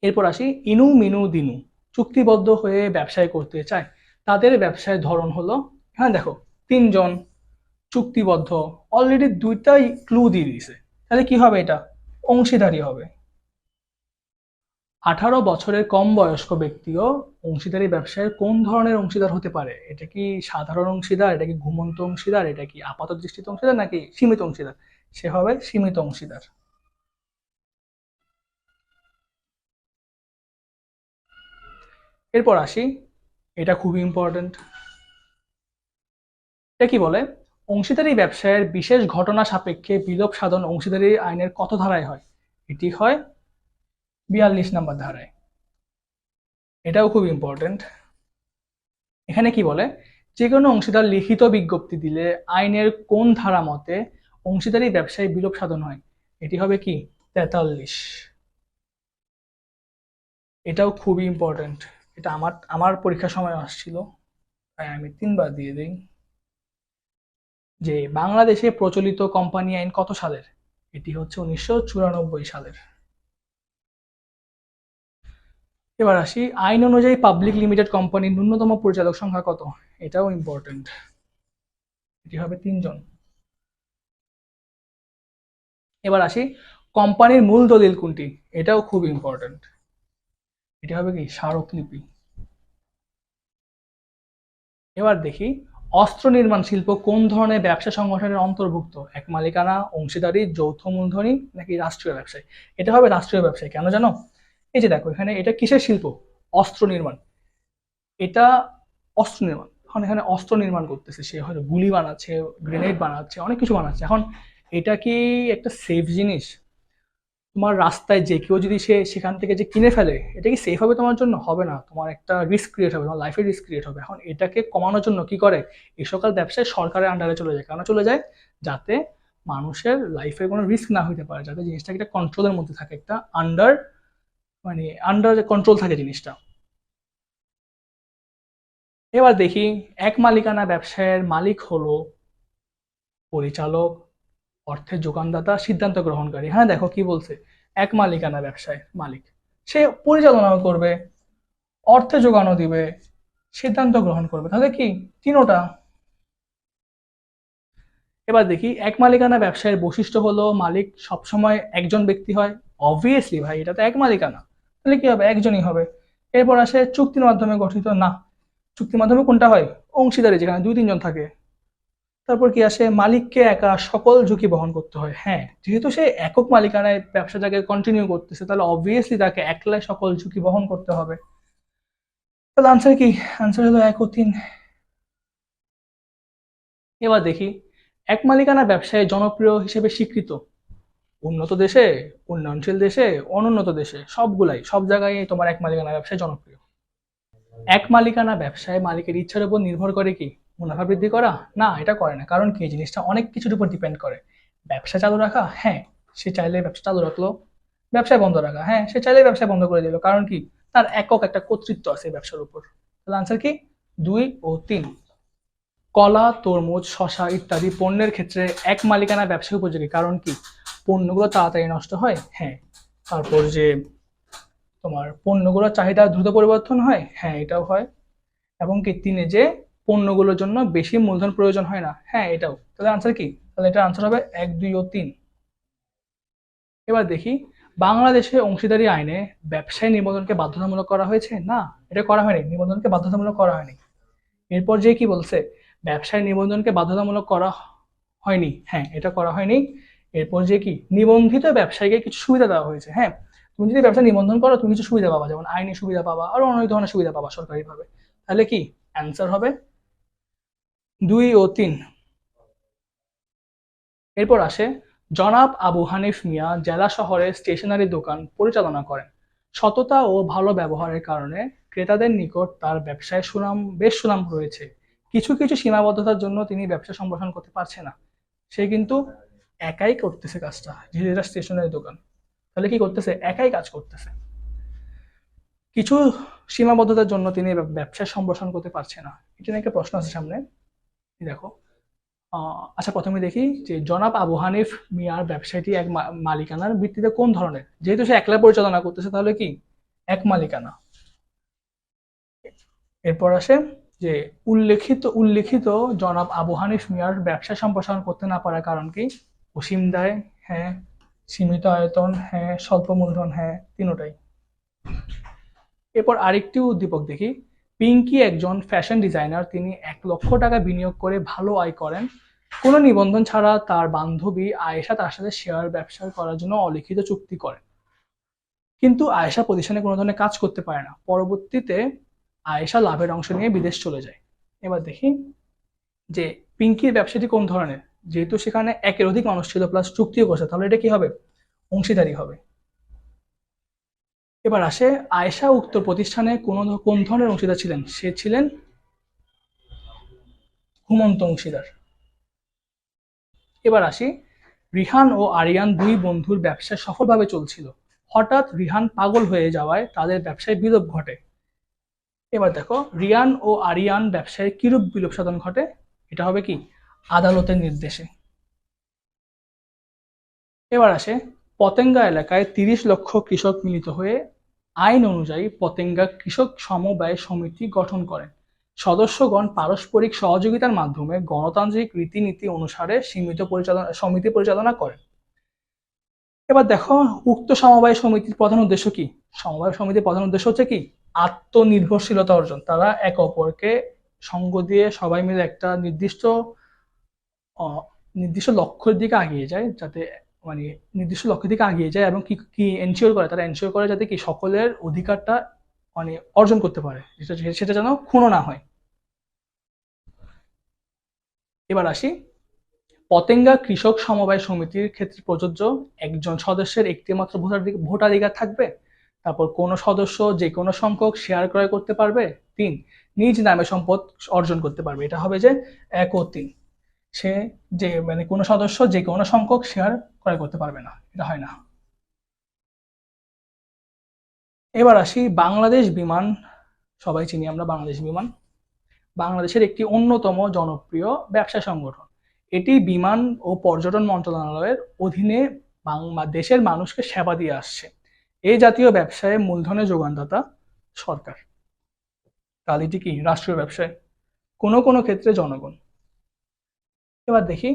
এরপর আসি ইনু মিনু দিনু চুক্তিবদ্ধ হয়ে ব্যবসায় করতে চায়, তাদের ব্যবসায় ধরন হলো, হ্যাঁ দেখো 3 জন চুক্তিবদ্ধ, অলরেডি 2টাই ক্লু দিয়ে দিয়েছে। তাহলে কি হবে? এটা অংশীদারি হবে। 18 বছরের কম বয়স্ক ব্যক্তিও অংশীদারি ব্যবসায়ের কোন ধরনের অংশীদার হতে পারে? এটা কি সাধারণ অংশীদার, এটা কি ঘুমন্ত অংশীদার, এটা কি আপাত দৃষ্টিতে অংশীদার, নাকি সীমিত অংশীদার? সে হবে সীমিত অংশীদার। এরপর আসি, এটা খুবই ইম্পর্টেন্ট। এটা কি বলে? অংশীদারি ব্যবসায়ের বিশেষ ঘটনা সাপেক্ষে বিলোপ সাধন অংশীদারি আইনের কত ধারায় হয়? এটি হয় 42 নম্বর ধারায়। এটাও খুব ইম্পর্টেন্ট। এখানে কি বলে? যে কোনো অংশীদার লিখিত বিজ্ঞপ্তি দিলে আইনের কোন ধারা মতে অংশীদারি ব্যবসায় বিলোপ সাধন হয়? এটি হবে কি 43। এটাও খুবই ইম্পর্টেন্ট। এটা আমার পরীক্ষার সময় আসছিল, তাই আমি 3বার দিয়ে দিই। যে বাংলাদেশে প্রচলিত কোম্পানি আইন কত সালের? এটি হচ্ছে 1994 সালের। এবার আসি আইন অনুযায়ী পাবলিক লিমিটেড কোম্পানির ন্যূনতম পরিচালক সংখ্যা কত? এটাও ইম্পর্টেন্ট। এটি হবে 3 জন। এবার আসি কোম্পানির মূল দলিল কোনটি? এটাও খুব ইম্পর্টেন্ট। এটি হবে কি স্মারকলিপি। এবার দেখি অস্ত্র নির্মাণ শিল্প কোন ধরনের ব্যবসা সংগঠনের অন্তর্ভুক্ত? এক মালিকানা, অংশীদারি, যৌথ মূলধনী, নাকি রাষ্ট্রীয় ব্যবসায়? এটা হবে রাষ্ট্রীয় ব্যবসায়। কেন জানো? এই যে দেখো এখানে এটা কিসের শিল্প? অস্ত্র নির্মাণ। এটা অস্ত্র নির্মাণ। এখন এখানে অস্ত্র নির্মাণ করতেছে, সে হয়তো গুলি বানাচ্ছে, গ্রেনেড বানাচ্ছে, অনেক কিছু বানাচ্ছে। এখন এটা কি একটা সেফ জিনিস? তোমার রাস্তায় যে কেউ যদি সেখান থেকে যে কিনে ফেলে, এটা কি সেফ হবে তোমার জন্য? হবে না, তোমার একটা রিস্ক ক্রিয়েট হবে, তোমার লাইফে রিস্ক ক্রিয়েট হবে। এখন এটাকে কমানোর জন্য কি করে, এই সকল ব্যবসায় সরকারের আন্ডারে চলে যায়। কেন চলে যায়? যাতে মানুষের লাইফে কোনো রিস্ক না হইতে পারে, যাতে জিনিসটা একটা কন্ট্রোলের মধ্যে থাকে, একটা আন্ডার কন্ট্রোল থাকে জিনিসটা। এবার দেখি, এক মালিকানা ব্যবসায়ের মালিক হলো পরিচালক, অর্থের যোগানদাতা, সিদ্ধান্ত গ্রহণকারী। হ্যাঁ দেখো কি বলছে, এক মালিকানা ব্যবসায় মালিক, সে পরিচালনাও করবে, অর্থে যোগানও দিবে, সিদ্ধান্ত গ্রহণ করবে, তাহলে কি তিনোটা। এবার দেখি, এক মালিকানা ব্যবসায়ের বৈশিষ্ট্য হলো মালিক সবসময় একজন ব্যক্তি হয়। অবভিয়াসলি ভাই, এটা তো এক মালিকানা, তাহলে কি হবে, একজনই হবে। এরপর আসে চুক্তির মাধ্যমে গঠিত, না, চুক্তির মাধ্যমে কোনটা হয়, অংশীদারি, যেখানে দুই তিনজন থাকে। তারপর কি আসে, মালিককে একা সকল ঝুঁকি বহন করতে হয়। হ্যাঁ, যেহেতু সে একক মালিকানায় ব্যবসাটাকে কন্টিনিউ করতেছে, তাহলে অবভিয়াসলি তাকে একলাই সকল ঝুঁকি বহন করতে হবে। তাহলে আনসার কি, আনসার হলো 1 ও 3। এবার দেখি, এক মালিকানা ব্যবসায় জনপ্রিয় হিসেবে স্বীকৃত উন্নত দেশে, উন্নয়নশীল দেশে, অনুন্নত দেশে, সবগুলাই, সব জায়গায় তোমার এক মালিকানা ব্যবসায় জনপ্রিয়। এক মালিকানা ব্যবসায় মালিকের ইচ্ছার উপর নির্ভর করে কি মুনাফা বৃদ্ধি করা? না, এটা করে না। কারণ কি, জিনিসটা অনেক কিছুর উপর ডিপেন্ড করে। ব্যবসা চালু রাখা, হ্যাঁ, সে চাইলে ব্যবসা চালু রাখলো। ব্যবসায় বন্ধ রাখা, হ্যাঁ, সে চাইলে ব্যবসা বন্ধ করে দিল। কারণ কি, তার একক একটা কর্তৃত্ব আছে ব্যবসার উপর। তাহলে আনসার কি, 2 ও 3। কলা, তরমুজ, শশা ইত্যাদি পণ্যের ক্ষেত্রে এক মালিকানা ব্যবসা উপযোগী। কারণ কি, পণ্যগুলো তাড়াতাড়ি নষ্ট হয়, হ্যাঁ। তারপর যে তোমার পণ্যগুলোর চাহিদা দ্রুত পরিবর্তন হয়, হ্যাঁ, এটাও হয়। এবং কি, তিনে যে পণ্যগুলোর জন্য বেশি মূলধন প্রয়োজন হয় না, হ্যাঁ, এটাও। তাহলে আনসার কি, তাহলে এটার আনসার হবে 1, 2 ও 3। এবার দেখি, বাংলাদেশে অংশীদারি আইনে ব্যবসায় নিবন্ধনকে বাধ্যতামূলক করা হয়েছে? না, এটা করা হয়নি, নিবন্ধনকে বাধ্যতামূলক করা হয়নি। এরপর যে কি বলছে, ব্যবসায় নিবন্ধনকে বাধ্যতামূলক করা হয়নি, হ্যাঁ, এটা করা হয়নি। এরপর যে কি, নিবন্ধিত ব্যবসায়ীকে কিছু সুবিধা দেওয়া হয়েছে। হ্যাঁ, তুমি যদি ব্যবসা নিবন্ধন করো, তুমি কিছু সুবিধা পাবা, যেমন আইনি সুবিধা পাবা, আরো অনেক ধরনের সুবিধা পাবা সরকারিভাবে। তাহলে কি অ্যান্সার হবে 2 ও 3। এরপর আসে, জনাব আবু হানিফ মিয়া জেলা শহরে স্টেশনারি দোকান পরিচালনা করেন। সততা ও ভালো ব্যবহারের কারণে ক্রেতাদের নিকট তার ব্যবসায় বেশ সুনাম রয়েছে। কিছু কিছু সীমাবদ্ধতার জন্য তিনি ব্যবসা সম্প্রসারণ করতে পারছে না। সে কিন্তু একাই করতেছে কাজটা, যেহেতু এটা স্টেশনারি দোকান। তাহলে কি করতেছে, একাই কাজ করতেছে। কিছু সীমাবদ্ধতার জন্য তিনি ব্যবসা সম্প্রসারণ করতে পারছে না। এটা নিয়ে একটা প্রশ্ন আছে সামনে, দেখো। আচ্ছা, প্রথমে দেখি যে জনাব আবু হানিফ মিয়ার ব্যবসায়টি এক মালিকানার ভিত্তিতে কোন ধরনের? যেহেতু সে একলা পরিচালনা করতেছে, তাহলে কি এক মালিকানা। এরপর আসে যে উল্লেখিত জনাব আবু হানিফ মিয়ার ব্যবসা সম্প্রসারণ করতে না পারার কারণ কি? অসীম দায়, হ্যাঁ। সীমিত আয়তন, হ্যাঁ। স্বল্প মূলধন, হ্যাঁ, তিনটাই। এরপর আরেকটি উদ্দীপক দেখি, পিঙ্কি একজন ফ্যাশন ডিজাইনার, তিনি 1 লক্ষ টাকা বিনিয়োগ করে ভালো আয় করেন। কোনো নিবন্ধন ছাড়া তার বান্ধবী আয়েশা তার সাথে শেয়ার ব্যবসা করার জন্য অলিখিত চুক্তি করেন। কিন্তু আয়েশা প্রতিষ্ঠানে কোনো ধরনের কাজ করতে পারে না। পরবর্তীতে আয়েশা লাভের অংশ নিয়ে বিদেশ চলে যায়। এবার দেখি যে পিঙ্কির ব্যবসাটি কোন ধরনের? যেহেতু সেখানে একের অধিক মানুষ ছিল প্লাস চুক্তিও করছে, তাহলে এটা কি হবে, অংশীদারি হবে। এবার আসে, আয়েশা উক্ত প্রতিষ্ঠানে কোন ধরনের অংশীদার ছিলেন? সে ছিলেন ঘুমন্ত অংশীদার। এবার আসি, রিহান ও আরিয়ান দুই বন্ধুর ব্যবসা সফলভাবে চলছিল। হঠাৎ রিহান পাগল হয়ে যাওয়ায় তাদের ব্যবসায় বিলোপ ঘটে। এবার দেখো, রিয়ান ও আরিয়ান ব্যবসায় কিরূপ বিলোপ সাধন ঘটে? এটা হবে কি, আদালতের নির্দেশে। এবার আসে, পতেঙ্গা এলাকায় 30 লক্ষ কৃষক মিলিত হয়ে আইন অনুযায়ী পতেঙ্গা কৃষক সমবায় সমিতি গঠন করেন। সদস্যগণ পারস্পরিক সহযোগিতার মাধ্যমে গণতান্ত্রিক রীতিনীতি অনুসারে সমিতি পরিচালনা করেন। এবার দেখো, উক্ত সমবায় সমিতির প্রধান উদ্দেশ্য কি? সমবায় সমিতির প্রধান উদ্দেশ্য হচ্ছে কি, আত্মনির্ভরশীলতা অর্জন। তারা একে অপরকে সঙ্গ দিয়ে সবাই মিলে একটা নির্দিষ্ট লক্ষ্যের দিকে আগিয়ে যায়, যাতে মানে নির্দিষ্ট লক্ষ্যের দিকে আগিয়ে যায়, এবং কি কি এনশিওর করে, তারা এনশিওর করে যাতে কি সকলের অধিকারটা মানে অর্জন করতে পারে, সেটা যেন ক্ষুণ্ণ না হয়। এবার আসি, পতেঙ্গা কৃষক সমবায় সমিতির ক্ষেত্রে প্রযোজ্য, একজন সদস্যের একটি মাত্র ভোটাধিকার থাকবে। তারপর কোন সদস্য যে কোনো সংখ্যক শেয়ার ক্রয় করতে পারবে। 3, নিজ নামে সম্পদ অর্জন করতে পারবে। এটা হবে যে 1 ও 3। সে যে মানে কোনো সদস্য যে কোনো সংখ্যক শেয়ার ক্রয় করতে পারবে না, এটা হয় না। এবার আসি বাংলাদেশ বিমান। সবাই চিনি আমরা বাংলাদেশ বিমান, বাংলাদেশের একটি অন্যতম জনপ্রিয় ব্যবসা সংগঠন। এটি বিমান ও পর্যটন মন্ত্রণালয়ের অধীনে দেশের মানুষকে সেবা দিয়ে আসছে। এই জাতীয় ব্যবসায় মূলধনের যোগানদাতা সরকার। তাহলে এটি কি রাষ্ট্রীয় ব্যবসায়, কোনো কোনো ক্ষেত্রে জনগণ। এবার দেখি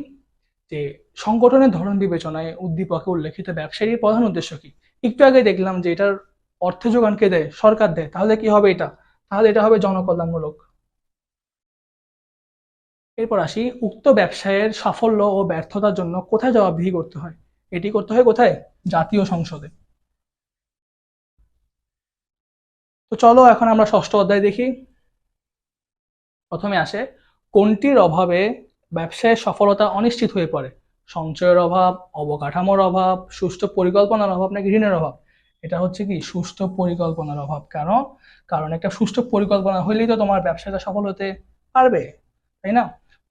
যে সংগঠনের ধরন বিবেচনায় উদ্দীপকে উল্লেখিত ব্যবসায়ীর প্রধান উদ্দেশ্য কি। একটু আগে দেখলাম যে এটার অর্থ যোগান কে দেয়, সরকার দেয়। তাহলে কি হবে এটা, তাহলে এটা হবে জনকল্যাণমূলক। এরপর আসি, উক্ত ব্যবসায়ের সাফল্য ও ব্যর্থতার জন্য কোথায় জবাবদিহি করতে হয়। এটি করতে হয় কোথায়, জাতীয় সংসদে। তো চলো এখন আমরা ষষ্ঠ অধ্যায় দেখি। প্রথমে আসে, কোনটির অভাবে ব্যবসায়ের সফলতা অনিশ্চিত হয়ে পড়ে। সঞ্চয়ের অভাব, অবকাঠামোর অভাব, সুষ্ঠু পরিকল্পনার অভাব নাকি ঋণের অভাব। এটা হচ্ছে কি সুষ্ঠু পরিকল্পনার অভাব। কারণ একটা সুষ্ঠু পরিকল্পনা হইলেই তো তোমার ব্যবসাটা সফল হতে পারবে, তাই না?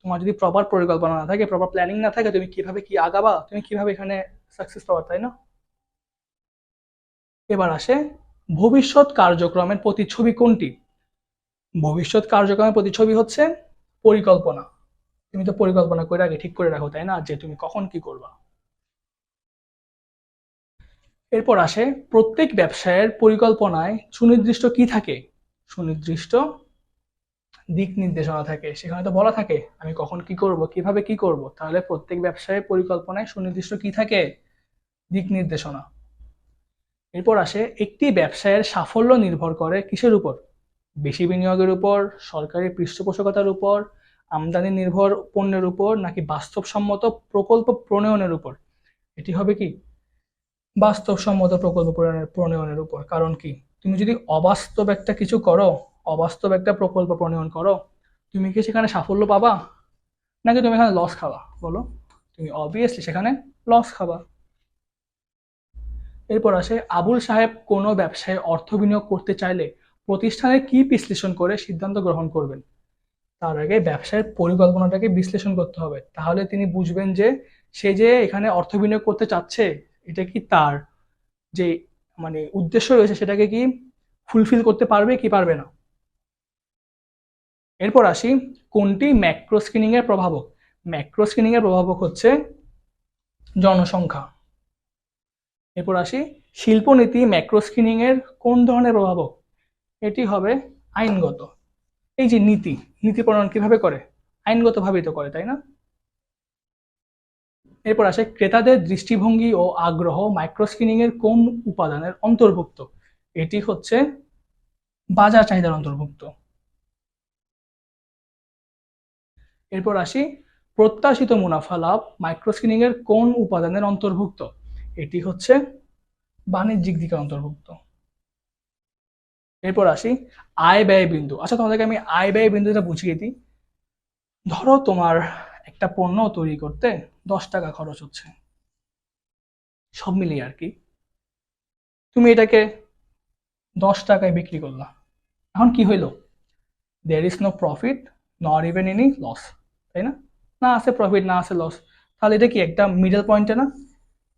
তোমার যদি প্রপার পরিকল্পনা না থাকে, প্রপার প্ল্যানিং না থাকে, তুমি কিভাবে কি আগাবা, তুমি কিভাবে এখানে সাকসেস পাবা, তাই না? এবার আসে, ভবিষ্যৎ কার্যক্রমের প্রতিচ্ছবি কোনটি। ভবিষ্যৎ কার্যক্রমের প্রতিচ্ছবি হচ্ছে পরিকল্পনা। তুমি তো পরিকল্পনা করে আগে ঠিক করে রাখো, তাই না, যে তুমি কখন কি করবা। এরপর আসে, প্রত্যেক ব্যবসায়ের পরিকল্পনায় সুনির্দিষ্ট কি থাকে। সুনির্দিষ্ট দিক নির্দেশনা থাকে। সেখানে তো বলা থাকে আমি কখন কি করব, কিভাবে কি করব। তাহলে প্রত্যেক ব্যবসায়ের পরিকল্পনায় সুনির্দিষ্ট কি থাকে, দিক নির্দেশনা। এরপর আসে, একটি ব্যবসায়ের সাফল্য নির্ভর করে কিসের উপর। বেশি বিনিয়োগের উপর, সরকারি পৃষ্ঠপোষকতার উপর, আমদানি নির্ভর পণ্যের উপর নাকি বাস্তবসম্মত প্রকল্প প্রণয়নের উপর। এটি হবে কি বাস্তবসম্মত প্রকল্প প্রণয়নের উপর। কারণ কি, তুমি যদি অবাস্তব একটা কিছু করো, অবাস্তব একটা প্রকল্প প্রণয়ন করো, তুমি কি সেখানে সাফল্য পাবা নাকি তুমি এখানে লস খাবা, বলো? তুমি অবভিয়াসলি সেখানে লস খাবা। এরপর আসে, আবুল সাহেব কোনো ব্যবসায় অর্থ বিনিয়োগ করতে চাইলে প্রতিষ্ঠানের কি বিশ্লেষণ করে সিদ্ধান্ত গ্রহণ করবেন। তার আগে ব্যবসায়ের পরিকল্পনাটাকে বিশ্লেষণ করতে হবে, তাহলে তিনি বুঝবেন যে সে যে এখানে অর্থ বিনিয়োগ করতে চাচ্ছে, এটা কি তার যে মানে উদ্দেশ্য রয়েছে সেটাকে কি ফুলফিল করতে পারবে কি পারবে না। এরপর আসি, কোনটি ম্যাক্রো স্ক্রিনিং এর প্রভাবক। ম্যাক্রো স্ক্রিনিং এর প্রভাবক হচ্ছে জনসংখ্যা। এরপর আসি, শিল্পনীতি ম্যাক্রো স্ক্রিনিং এর কোন ধরনের প্রভাবক। এটি হবে আইনগত। এই যে নীতি, নীতি প্রণয়ন কিভাবে করে, আইনগত ভাবেই তো করে, তাই না? এরপর আসে, ক্রেতাদের দৃষ্টিভঙ্গি ও আগ্রহ মাইক্রো স্ক্রিনিং এর কোন উপাদানের অন্তর্ভুক্ত। এটি হচ্ছে বাজার চাহিদার অন্তর্ভুক্ত। এরপর আসি, প্রত্যাশিত মুনাফা লাভ মাইক্রো স্ক্রিনিং এর কোন উপাদানের অন্তর্ভুক্ত। এটি হচ্ছে বাণিজ্যিক দিকের অন্তর্ভুক্ত। এরপর আসি, আয় ব্যয় বিন্দু। আচ্ছা, তোমাদেরকে আমি আয় ব্যয় বিন্দুটা বুঝিয়ে দিই। ধরো তোমার একটা পণ্য তৈরি করতে 10 টাকা খরচ হচ্ছে, সব মিলিয়ে আর কি। তুমি এটাকে 10 টাকায় বিক্রি করলা। এখন কি হইলো, there is no profit not even any loss, তাই না? না আছে প্রফিট, না আছে লস। তাহলে এটা কি একটা মিডল পয়েন্টে না?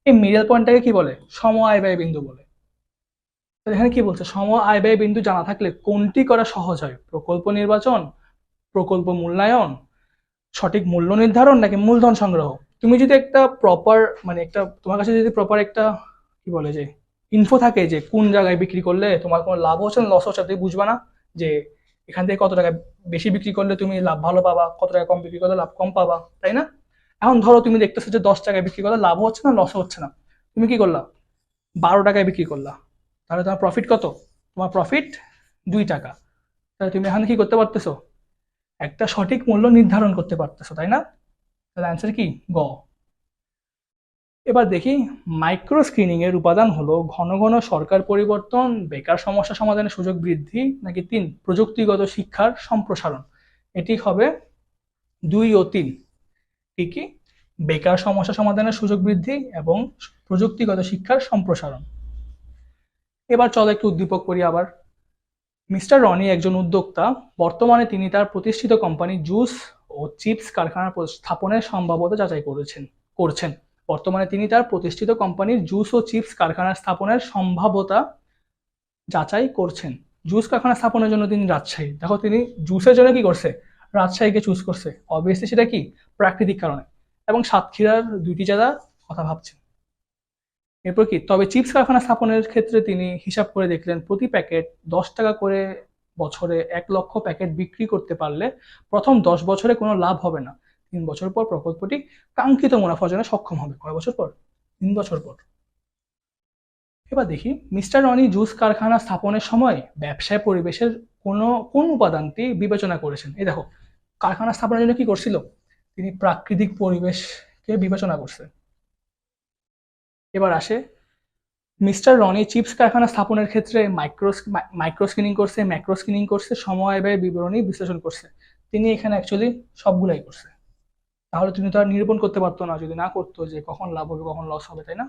এই মিডল পয়েন্টটাকে কি বলে, সম আয় ব্যয় বিন্দু বলে। এখানে কি বলছে, সম আয় ব্যয় বিন্দু জানা থাকলে কোনটি করা সহজ হয়। প্রকল্প নির্বাচন, প্রকল্প মূল্যায়ন, সঠিক মূল্য নির্ধারণ নাকি মূলধন সংগ্রহ। তুমি যদি একটা প্রপার মানে একটা তোমার কাছে যদি প্রপার একটা কি বলে যে ইনফো থাকে যে কোন জায়গায় বিক্রি করলে তোমার কোনো লাভ হচ্ছে না লস হচ্ছে, তুমি বুঝবা না যে এখান থেকে কত টাকা বেশি বিক্রি করলে তুমি লাভ ভালো পাবা, কত টাকা কম বিক্রি করলে লাভ কম পাবা, তাই না? এখন ধরো তুমি দেখতেছো যে 10 টাকায় বিক্রি করলে লাভ হচ্ছে না লস হচ্ছে না, তুমি কি করলা, 12 টাকায় বিক্রি করলা। তাহলে তোমার প্রফিট কত, তোমার প্রফিট 2 টাকা। তাহলে তুমি এখানে কি করতে পারতেছো, একটা সঠিক মূল্য নির্ধারণ করতে পারতেছো, তাই না? তাহলে অ্যান্সার কি গ। এবার দেখি, মাইক্রো স্ক্রিনিং এর উপাদান হলো ঘন ঘন সরকার পরিবর্তন, বেকার সমস্যা সমাধানের সুযোগ বৃদ্ধি নাকি 3 প্রযুক্তিগত শিক্ষার সম্প্রসারণ। এটি হবে 2 ও 3। কি কি, বেকার সমস্যা সমাধানের সুযোগ বৃদ্ধি এবং প্রযুক্তিগত শিক্ষার সম্প্রসারণ। এবার চলো একটু উদ্দীপক করি আবার। মিস্টার রনি একজন উদ্যোক্তা। বর্তমানে তিনি তার প্রতিষ্ঠিত কোম্পানি জুস ও চিপস কারখানা স্থাপনের সম্ভাব্যতা যাচাই করছেন। বর্তমানে তিনি তার প্রতিষ্ঠিত কোম্পানির জুস ও চিপস কারখানা স্থাপনের সম্ভাব্যতা যাচাই করছেন। জুস কারখানা স্থাপনের জন্য তিনি রাজশাহী, দেখো তিনি জুসের জন্য কি করছে, রাজশাহীকে চুজ করছে। অবভিয়াসলি সেটা কি, প্রাকৃতিক কারণে। এবং সাতক্ষীরার দুইটি জেলা কথা ভাবছেন। এরপর কি, তবে চিপস কারখানা স্থাপনের ক্ষেত্রে তিনি হিসাব করে দেখলেন প্রতি প্যাকেট 10 টাকা করে বছরে 1 লক্ষ প্যাকেট বিক্রি করতে পারলে প্রথম 10 বছরে কোনো লাভ হবে না। 3 বছর পর প্রকল্পটি কাঙ্ক্ষিত মুনাফা অর্জনে সক্ষম হবে। কয় বছর পর? 3 বছর পর। এবার দেখি, মিস্টার রনি জুস কারখানা স্থাপনের সময় ব্যবসায় পরিবেশের কোন উপাদানটি বিবেচনা করেছেন। এই দেখো, কারখানা স্থাপনের জন্য কি করছিল, তিনি প্রাকৃতিক পরিবেশকে বিবেচনা করছে। এবার আসে, মিস্টার রনি চিপস কারখানা স্থাপনের ক্ষেত্রে মাইক্রো স্ক্রিনিং করছে, ম্যাক্রো স্ক্রিনিং করছে, সময় ব্যয় বিবরণী বিশ্লেষণ করছে। তিনি এখানে অ্যাকচুয়ালি সবগুলাই করছে। তাহলে তিনি তো আর নিরূপণ করতে পারতো না যদি না করতো যে কখন লাভ হবে কখন লস হবে, তাই না?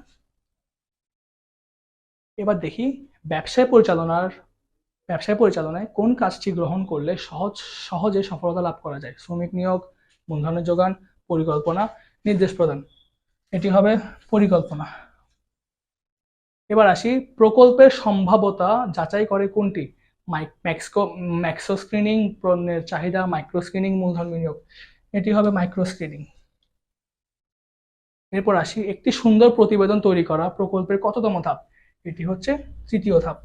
এবার দেখি, ব্যবসায় পরিচালনায় কোন কাজটি গ্রহণ করলে সহজে সফলতা লাভ করা যায়। শ্রমিক নিয়োগ, মূলধনের যোগান, পরিকল্পনা, নির্দেশ প্রদান। এটি হবে পরিকল্পনা। এবার আসি, প্রকল্পের সম্ভাব্যতা যাচাই করে কোনটি। ম্যাক্সো স্ক্রিনিং, পণ্যের চাহিদা, মাইক্রো স্ক্রিনিং, মূলধন বিনিয়োগ। এটি হবে মাইক্রো স্ক্রিনিং। এরপর আসি, একটি সুন্দর প্রতিবেদন তৈরি করা প্রকল্পের কততম ধাপ। এটি হচ্ছে 3য় ধাপ।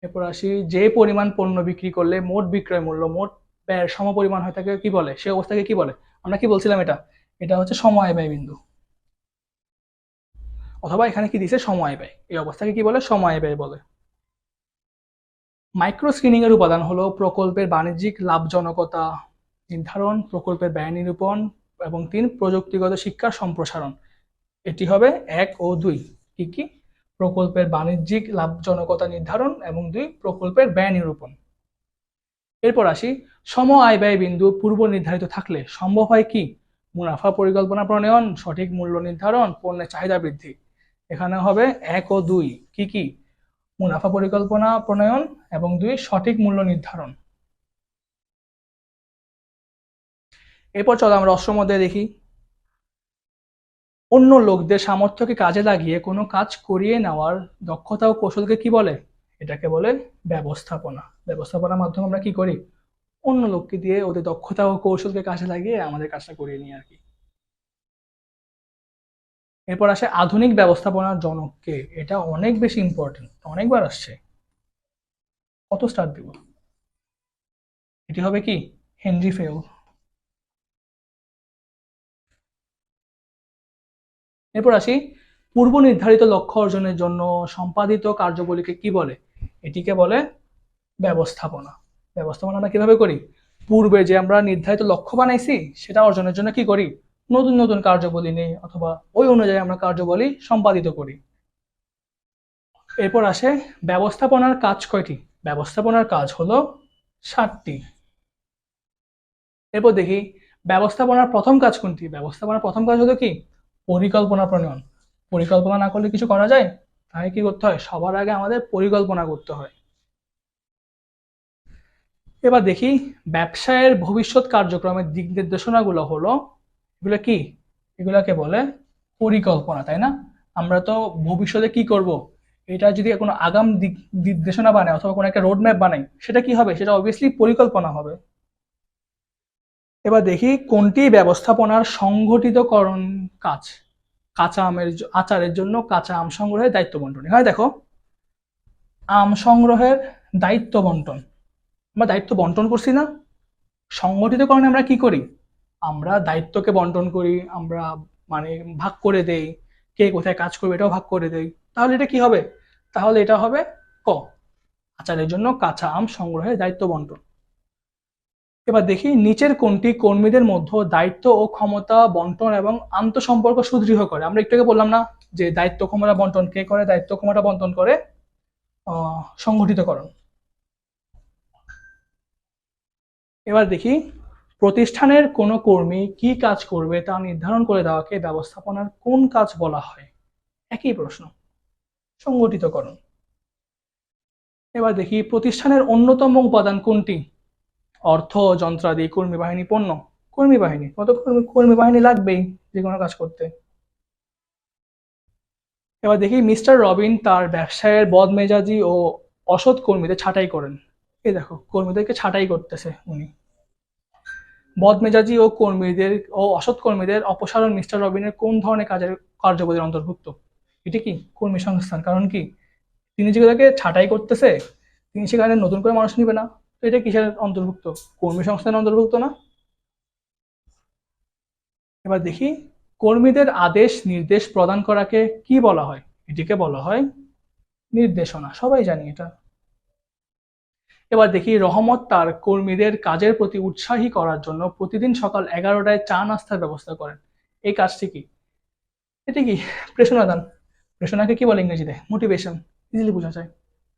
এরপর আসি, যে পরিমাণ পণ্য বিক্রি করলে মোট বিক্রয় মূল্য মোট ব্যয়ের সমপরিমাণ হয়ে থাকে কি বলে, সে অবস্থাকে কি বলে। আমরা কি বলছিলাম, এটা হচ্ছে সময় ব্যয় বিন্দু, অথবা এখানে কি দিছে, সময় ব্যয়। এই অবস্থাকে কি বলে, সময় ব্যয় বলে। মাইক্রো স্ক্রিনিং এর উপাদান হলো প্রকল্পের বাণিজ্যিক লাভজনকতা নির্ধারণ, প্রকল্পের ব্যয় নিরূপণ এবং 3 প্রযুক্তিগত শিক্ষার সম্প্রসারণ। এটি হবে 1 ও 2। কি কি? প্রকল্পের বাণিজ্যিক লাভজনকতা নির্ধারণ এবং 2 প্রকল্পের ব্যয় নিরূপণ। এরপর আসি, সম আয় ব্যয় বিন্দু পূর্ব নির্ধারিত থাকলে সম্ভব হয় কি, মুনাফা পরিকল্পনা প্রণয়ন, সঠিক মূল্য নির্ধারণ, পণ্যের চাহিদা বৃদ্ধি। এখানে হবে 1 ও 2। কি কি? মুনাফা পরিকল্পনা প্রণয়ন এবং 2 সঠিক মূল্য নির্ধারণ। এরপর চলো আমরা অষ্টম অধ্যায় দেখি। অন্য লোকদের সামর্থ্যকে কাজে লাগিয়ে কোনো কাজ করিয়ে নেওয়ার দক্ষতা ও কৌশলকে কি বলে? এটাকে বলে ব্যবস্থাপনা। ব্যবস্থাপনার মাধ্যমে আমরা কি করি, অন্য লোককে দিয়ে ওদের দক্ষতা ও কৌশলকে কাজে লাগিয়ে আমাদের কাজটা করিয়ে নিই আর কি। এরপর আসে আধুনিক ব্যবস্থাপনার জনককে। এটা অনেক বেশি ইম্পর্টেন্ট, অনেকবার আসছে। কত স্টার দিব? এটি হবে কি, হেনরি ফেল। এরপর আসি, পূর্ব নির্ধারিত লক্ষ্য অর্জনের জন্য সম্পাদিত কার্যাবলীকে কি বলে? এটিকে বলে ব্যবস্থাপনা। ব্যবস্থাপনা আমরা কিভাবে করি, পূর্বে যে আমরা নির্ধারিত লক্ষ্য বানাইছি সেটা অর্জনের জন্য কি করি, নতুন নতুন কার্যাবলী নেই অথবা ওই অনুযায়ী আমরা কার্যাবলী সম্পাদিত করি। এরপর আসে, ব্যবস্থাপনার কাজ কয়টি? ব্যবস্থাপনার কাজ হলো 7টি। এরপর দেখি, ব্যবস্থাপনার প্রথম কাজ কোনটি? ব্যবস্থাপনার প্রথম কাজ হলো কি, পরিকল্পনা প্রণয়ন। পরিকল্পনা না করলে কিছু করা যায়? তাই কি করতে হয়, সবার আগে আমাদের পরিকল্পনা করতে হয়। এবার দেখি, ব্যবসায়ের ভবিষ্যৎ কার্যক্রমের দিক নির্দেশনাগুলো হলো, এগুলো কি, এগুলাকে বলে পরিকল্পনা, তাই না? আমরা তো ভবিষ্যতে কি করব, এটা যদি কোনো আগাম দিক নির্দেশনা বানাই অথবা কোনো একটা রোড ম্যাপ বানাই, সেটা কি হবে, সেটা অবভিয়াসলি পরিকল্পনা হবে। এবার দেখি, কোনটি ব্যবস্থাপনার সংগঠিতকরণ কাজ। আচারের জন্য কাঁচা আম সংগ্রহের দায়িত্ব বন্টন। এখানে দেখো, আম সংগ্রহের দায়িত্ব বন্টন, আমরা দায়িত্ব বন্টন করছি না। সংগঠিতকরণে আমরা কি করি, আমরা দায়িত্বকে বন্টন করি, আমরা মানে ভাগ করে দেই, কে কোথায় কাজ করবে এটাও ভাগ করে দেই। তাহলে এটা কি হবে, তাহলে এটা হবে ক, আচারের জন্য কাঁচা আম সংগ্রহের দায়িত্ব বন্টন। এবার দেখি, নিচের কোনটি কর্মীদের মধ্যে দায়িত্ব ও ক্ষমতা বন্টন এবং আন্তঃসম্পর্ক সুদৃঢ় করে। আমরা একটু আগে বললাম না যে দায়িত্ব ক্ষমতা বন্টন কে করে, দায়িত্ব ক্ষমতা বন্টন করে সংগঠিতকরণ। এবার দেখি, প্রতিষ্ঠানের কোনো কর্মী কি কাজ করবে তা নির্ধারণ করে দেওয়াকে ব্যবস্থাপনার কোন কাজ বলা হয়? একই প্রশ্ন। সংগঠিতকরণ। এবার দেখি প্রতিষ্ঠানের অন্যতম উপাদান কোনটি? অর্থ, যন্ত্রাদি, কর্মী বাহিনী, পণ্য। কর্মী বাহিনী। কত কর্মী বাহিনী লাগবেই যে কোনো কাজ করতে। এবার দেখি মিস্টার রবিন তার ব্যবসায়ের বদমেজাজি ও অসৎ কর্মীদের ছাঁটাই করেন। এই দেখো কর্মীদেরকে ছাঁটাই করতেছে উনি। বদমেজাজি ও অসৎ কর্মীদের অপসারণ মিস্টার রবিনের কোন ধরনের কাজের কার্যপদ্ধতির অন্তর্ভুক্ত? এটি কি কর্মী সংস্থান। কারণ কি তিনি যেগুলোকে ছাঁটাই করতেছে তিনি সেখানে নতুন করে মানুষ নিবে না, তো এটা কিসের অন্তর্ভুক্ত? কর্মী সংস্থানের অন্তর্ভুক্ত না? এবার দেখি কর্মীদের আদেশ নির্দেশ প্রদান করাকে কি বলা হয়? এটিকে বলা হয় নির্দেশনা। সবাই জানি এটা। এবার দেখি রহমত তার কর্মীদের কাজের প্রতি উৎসাহী করার জন্য প্রতিদিন সকাল 11টায় চা নাস্তার ব্যবস্থা করেন। এই কাজটি কি? এটি কি প্রেরণা দান। প্রেরণাকে কি বলে ইংরেজিতে? মোটিভেশন। ইজিলি বোঝা যায়।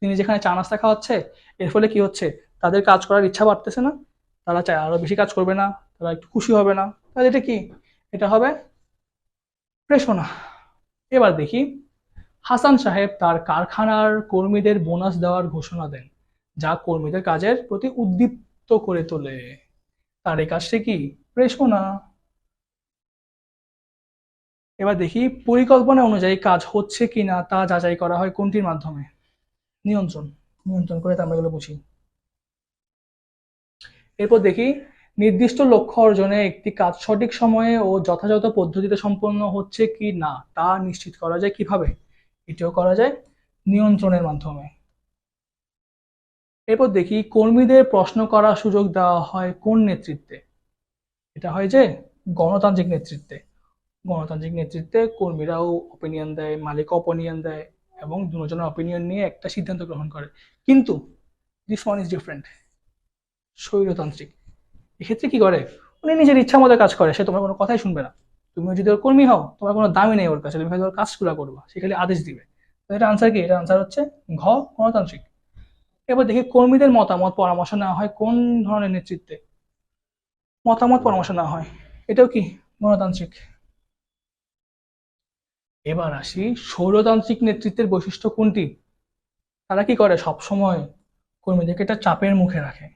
তিনি যেখানে চা নাস্তা খাওয়াচ্ছে এর ফলে কি হচ্ছে? তাদের কাজ করার ইচ্ছা বাড়তেছে না, তারা চায় আরো বেশি কাজ করবে না, তারা একটু খুশি হবে না, তাহলে এটা কি? এটা হবে প্রেরণা। এবার দেখি হাসান সাহেব তার কারখানার কর্মীদের বোনাস দেওয়ার ঘোষণা দেন, যা কর্মীদের কাজের প্রতি উদ্দীপ্ত করে তোলে। তার এই কাজটি কি? প্রেরণা। এবার দেখি পরিকল্পনা অনুযায়ী কাজ হচ্ছে কিনা তা যাচাই করা হয় কোনটির মাধ্যমে? নিয়ন্ত্রণ। নিয়ন্ত্রণ করে আমরা এগুলো বুঝি। এরপর দেখি নির্দিষ্ট লক্ষ্য অর্জনে একটি কাজ সঠিক সময়ে ও যথাযথ পদ্ধতিতে সম্পন্ন হচ্ছে কি না তা নিশ্চিত করা যায় কিভাবে? এটিও করা যায় নিয়ন্ত্রণের মাধ্যমে। এরপর দেখি কর্মীদের প্রশ্ন করার সুযোগ দেওয়া হয় কোন নেতৃত্বে? এটা হয় যে গণতান্ত্রিক নেতৃত্বে। গণতান্ত্রিক নেতৃত্বে কর্মীরাও অপিনিয়ন দেয়, মালিক অপিনিয়ন দেয় এবং দুজনের অপিনিয়ন নিয়ে একটা সিদ্ধান্ত গ্রহণ করে। কিন্তু দিস ওয়ান ইজ ডিফারেন্ট। স্বৈরতান্ত্রিক এক্ষেত্রে কি করে? উনি নিজের ইচ্ছা মতো কাজ করে, সে তোমার কোনো কথাই শুনবে না। তুমি যদি ওর কর্মী হও তোমার কোনো দামই নেই ওর কাছে, তুমি হয়তো ওর কাজগুলো করবা, সে খালি আদেশ দিবে। তো এটা আনসার কি? এটা আনসার হচ্ছে ঘ, গণতান্ত্রিক। এবার দেখি কর্মীদের মতামত পরামর্শ নেওয়া হয় কোন ধরনের নেতৃত্বে? মতামত পরামর্শ নেওয়া হয়, এটাও কি? গণতান্ত্রিক। এবার আসি স্বৈরতান্ত্রিক নেতৃত্বের বৈশিষ্ট্য কোনটি? তারা কি করে? সব সময় কর্মীদেরকে একটা চাপের মুখে রাখে।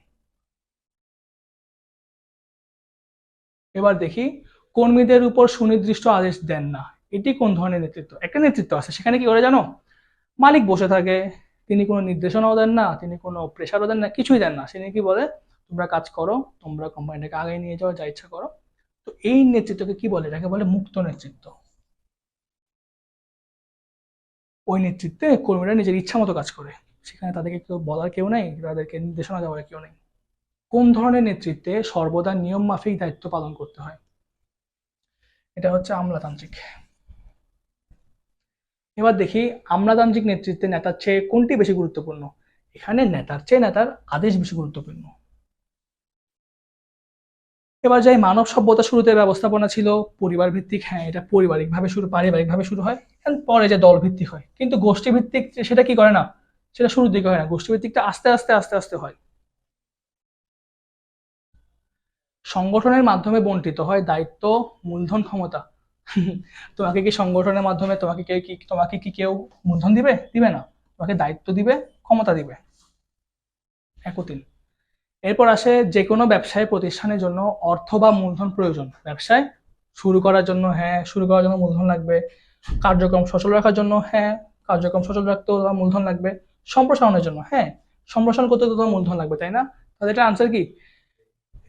এবার দেখি কর্মীদের উপর সুনির্দিষ্ট আদেশ দেন না, এটি কোন ধরনের নেতৃত্ব? একটা নেতৃত্ব আছে সেখানে কি করে জানো? মালিক বসে থাকে, তিনি কোনো নির্দেশনাও দেন না, তিনি কোনো প্রেশারও দেন না, কিছুই দেন না। তিনি কি বলে? তোমরা কাজ করো, তোমরা কোম্পানিটাকে আগে নিয়ে যাও, যা ইচ্ছা করো। তো এই নেতৃত্বকে কি বলে? এটাকে বলে মুক্ত নেতৃত্ব। ওই নেতৃত্বে কর্মীরা নিজের ইচ্ছা মতো কাজ করে, সেখানে তাদেরকে কেউ বলার কেউ নেই, তাদেরকে নির্দেশনা দেওয়ার কেউ নেই। কোন ধরনের নেতৃত্বে সর্বদা নিয়ম মাফিক দায়িত্ব পালন করতে হয়? এটা হচ্ছে আমলাতান্ত্রিক। এবার দেখি আমলাতান্ত্রিক নেতৃত্বে নেতার চেয়ে কোনটি বেশি গুরুত্বপূর্ণ? এখানে নেতার চেয়ে নেতার আদেশ বেশি গুরুত্বপূর্ণ। এবার যাই মানব সভ্যতা শুরুতে ব্যবস্থাপনা ছিল পরিবার ভিত্তিক। হ্যাঁ, এটা পারিবারিক ভাবে শুরু হয়, and পরে যে দল ভিত্তিক হয়। কিন্তু গোষ্ঠী ভিত্তিক সেটা কি করে না? সেটা শুরুর দিকে হয় না, গোষ্ঠী ভিত্তিকটা আস্তে আস্তে আস্তে আস্তে হয়। সংগঠনের মাধ্যমে বন্টিত হয় দায়িত্ব, মূলধন, ক্ষমতা। তোমাকে কি সংগঠনের মাধ্যমে তোমাকে কি কেউ মূলধন দিবে? দিবে না। তোমাকে দায়িত্ব দিবে, ক্ষমতা দিবে। একই। এরপর আসে যে কোনো ব্যবসায় প্রতিষ্ঠানের জন্য অর্থ বা মূলধন প্রয়োজন। ব্যবসায় শুরু করার জন্য মূলধন লাগবে। কার্যক্রম সচল রাখার জন্য কার্যক্রম সচল রাখতেও তোমার মূলধন লাগবে। সম্প্রসারণের জন্য সম্প্রসারণ করতে তো তোমার মূলধন লাগবে, তাই না? তাহলে এটা আনসার কি?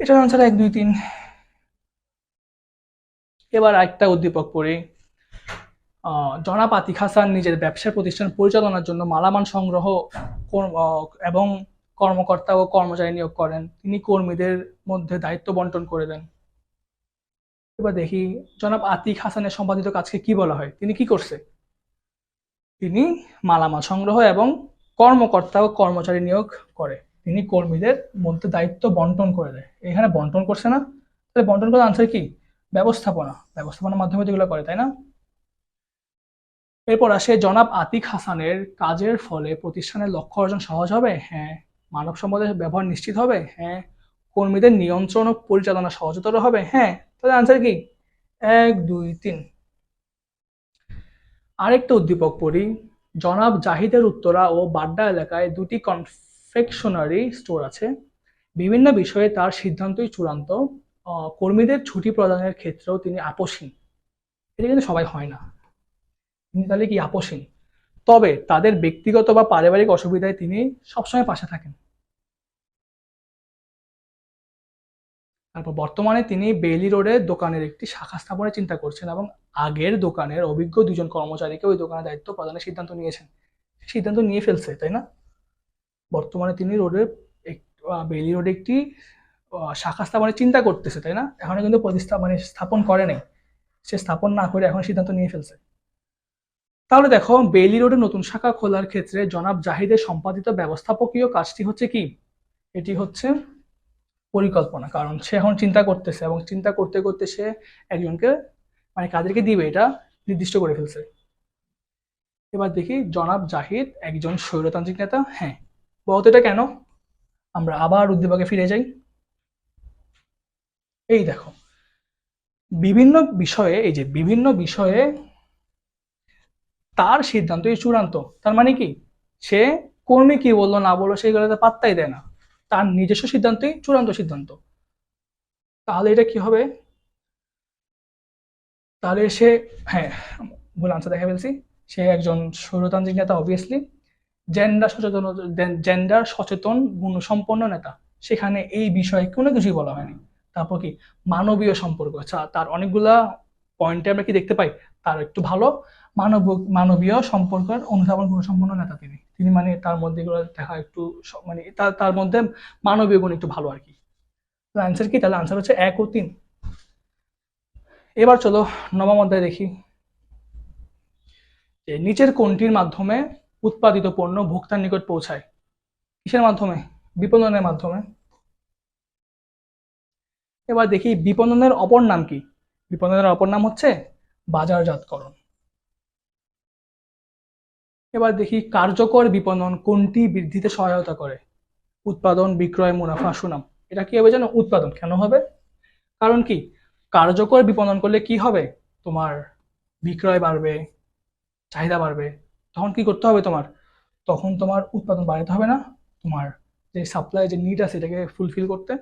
এটার আনসার 1, 2, 3। এবার একটা উদ্দীপক পড়ি। জনাব আতিক হাসান নিজের ব্যবসা প্রতিষ্ঠান পরিচালনার জন্য মালামাল সংগ্রহ এবং কর্মকর্তা ও কর্মচারী নিয়োগ করেন। তিনি কর্মীদের মধ্যে দায়িত্ব বন্টন করে দেন। এবার দেখি জনাব আতিক হাসানের সম্পাদিত কাজকে কি বলা হয়? তিনি কি করছে? তিনি মালামাল সংগ্রহ এবং কর্মকর্তা ও কর্মচারী নিয়োগ করে। তিনি কর্মীদের মধ্যে দায়িত্ব বন্টন করে দেয়। এখানে বন্টন করছে না? তাহলে বন্টন করার আনসার কি? ব্যবস্থাপনার মাধ্যমে যেগুলো করে, তাই না? এরপর আসে জনাব আতিক হাসানের কাজের ফলে প্রতিষ্ঠানের লক্ষ্য অর্জন সহজ হবে। হ্যাঁ। মানব সম্পদের ব্যবহার নিশ্চিত হবে। হ্যাঁ। কর্মীদের নিয়ন্ত্রণ ও পরিচালনা সহজতর হবে। হ্যাঁ, তাহলে আনসার কি 1 2 3। আরেকটা উদ্দীপক পড়ি। জনাব জাহিদের উত্তরা ও বাড্ডা এলাকায় দুটি কনফেকশনারি স্টোর আছে। বিভিন্ন বিষয়ে তার সিদ্ধান্তই চূড়ান্ত। কর্মীদের ছুটি প্রদানের ক্ষেত্রেও তিনি আপোষহীন। এটা কিন্তু সবাই হয় না। তিনি তাহলে কি আপোষহীন? তবে তাদের ব্যক্তিগত বা পারিবারিক অসুবিধায় তিনি সবসময় পাশে থাকেন। তারপর বর্তমানে তিনি বেইলি রোডে দোকানের একটি শাখা স্থাপনের চিন্তা করছেন এবং আগের দোকানের অভিজ্ঞ দুজন কর্মচারীকে ওই দোকানের দায়িত্ব প্রদানের সিদ্ধান্ত নিয়েছেন। সিদ্ধান্ত নিয়ে ফেলছে, তাই না? বর্তমানে তিনি বেইলি রোডে একটি শাখা স্থাপনের চিন্তা করতেছে, তাই না? এখনো কিন্তু স্থাপন করে নাই। সে স্থাপন না করে এখন সিদ্ধান্ত নিয়ে ফেলছে। তাহলে দেখো, বেইলি রোডে নতুন শাখা খোলার ক্ষেত্রে জনাব জাহিদের সম্পাদিত ব্যবস্থাপকীয় কাজটি হচ্ছে কি? এটি হচ্ছে পরিকল্পনা। কারণ সে এখন চিন্তা করতেছে এবং চিন্তা করতে করতে সে একজনকে কাদেরকে দিবে এটা নির্দিষ্ট করে ফেলছে। এবার দেখি, জনাব জাহিদ একজন স্বৈরতান্ত্রিক নেতা। হ্যাঁ, বলতো এটা কেন? আমরা আবার উদ্দীপকে ফিরে যাই। এই দেখো, বিভিন্ন বিষয়ে তার সিদ্ধান্তই চূড়ান্ত। তার মানে কি, সে কর্মী কি বললো না বললো সেইগুলোতে পাত্তাই দেয় না, তার নিজস্ব সিদ্ধান্তই চূড়ান্ত সিদ্ধান্ত। তাহলে এটা কি হবে? তাহলে সে, হ্যাঁ, ভুল আনসার দেখা ফেলছি। সে একজন স্বৈরতান্ত্রিক নেতা, অবভিয়াসলি। জেন্ডার সচেতন গুণসম্পন্ন নেতা, সেখানে এই বিষয়ে কোনো কিছুই বলা হয়নি। তারপর কি, মানবীয় সম্পর্ক। আচ্ছা, তার অনেকগুলা পয়েন্টে আমরা কি দেখতে পাই, তার একটু ভালো মানবীয় সম্পর্কের অনুধাবন গুণসম্পন্ন নেতা তিনি। তার মধ্যে এগুলো দেখা একটু তার মধ্যে মানবীয় গুণ একটু ভালো আর কি। আনসার কি? তাহলে আনসার হচ্ছে 1 ও 3। এবার চলো নবম অধ্যায় দেখি। যে নিচের কোনটির মাধ্যমে উৎপাদিত পণ্য ভোক্তার নিকট পৌঁছায়? কিসের মাধ্যমে? বিপণনের মাধ্যমে। এবার দেখি, বিপণনের অপর নাম কি? বিপণনের অপর নাম হচ্ছে বাজারজাতকরণ। এবার দেখি, কার্যকর বিপণন কোনটি বৃদ্ধিতে সহায়তা করে? উৎপাদন, বিক্রয়, মুনাফা, সুনাম। এটা কি হবে জানো? উৎপাদন। কেন হবে? কারণ কি, কার্যকর বিপণন করলে কি হবে? তোমার বিক্রয় বাড়বে, চাহিদা বাড়বে। তখন কি করতে হবে তোমার? তখন তোমার উৎপাদন বাড়াতে হবে না? তোমার যে সাপ্লাই, যে নিড আছে, এটাকে ফুলফিল করতে।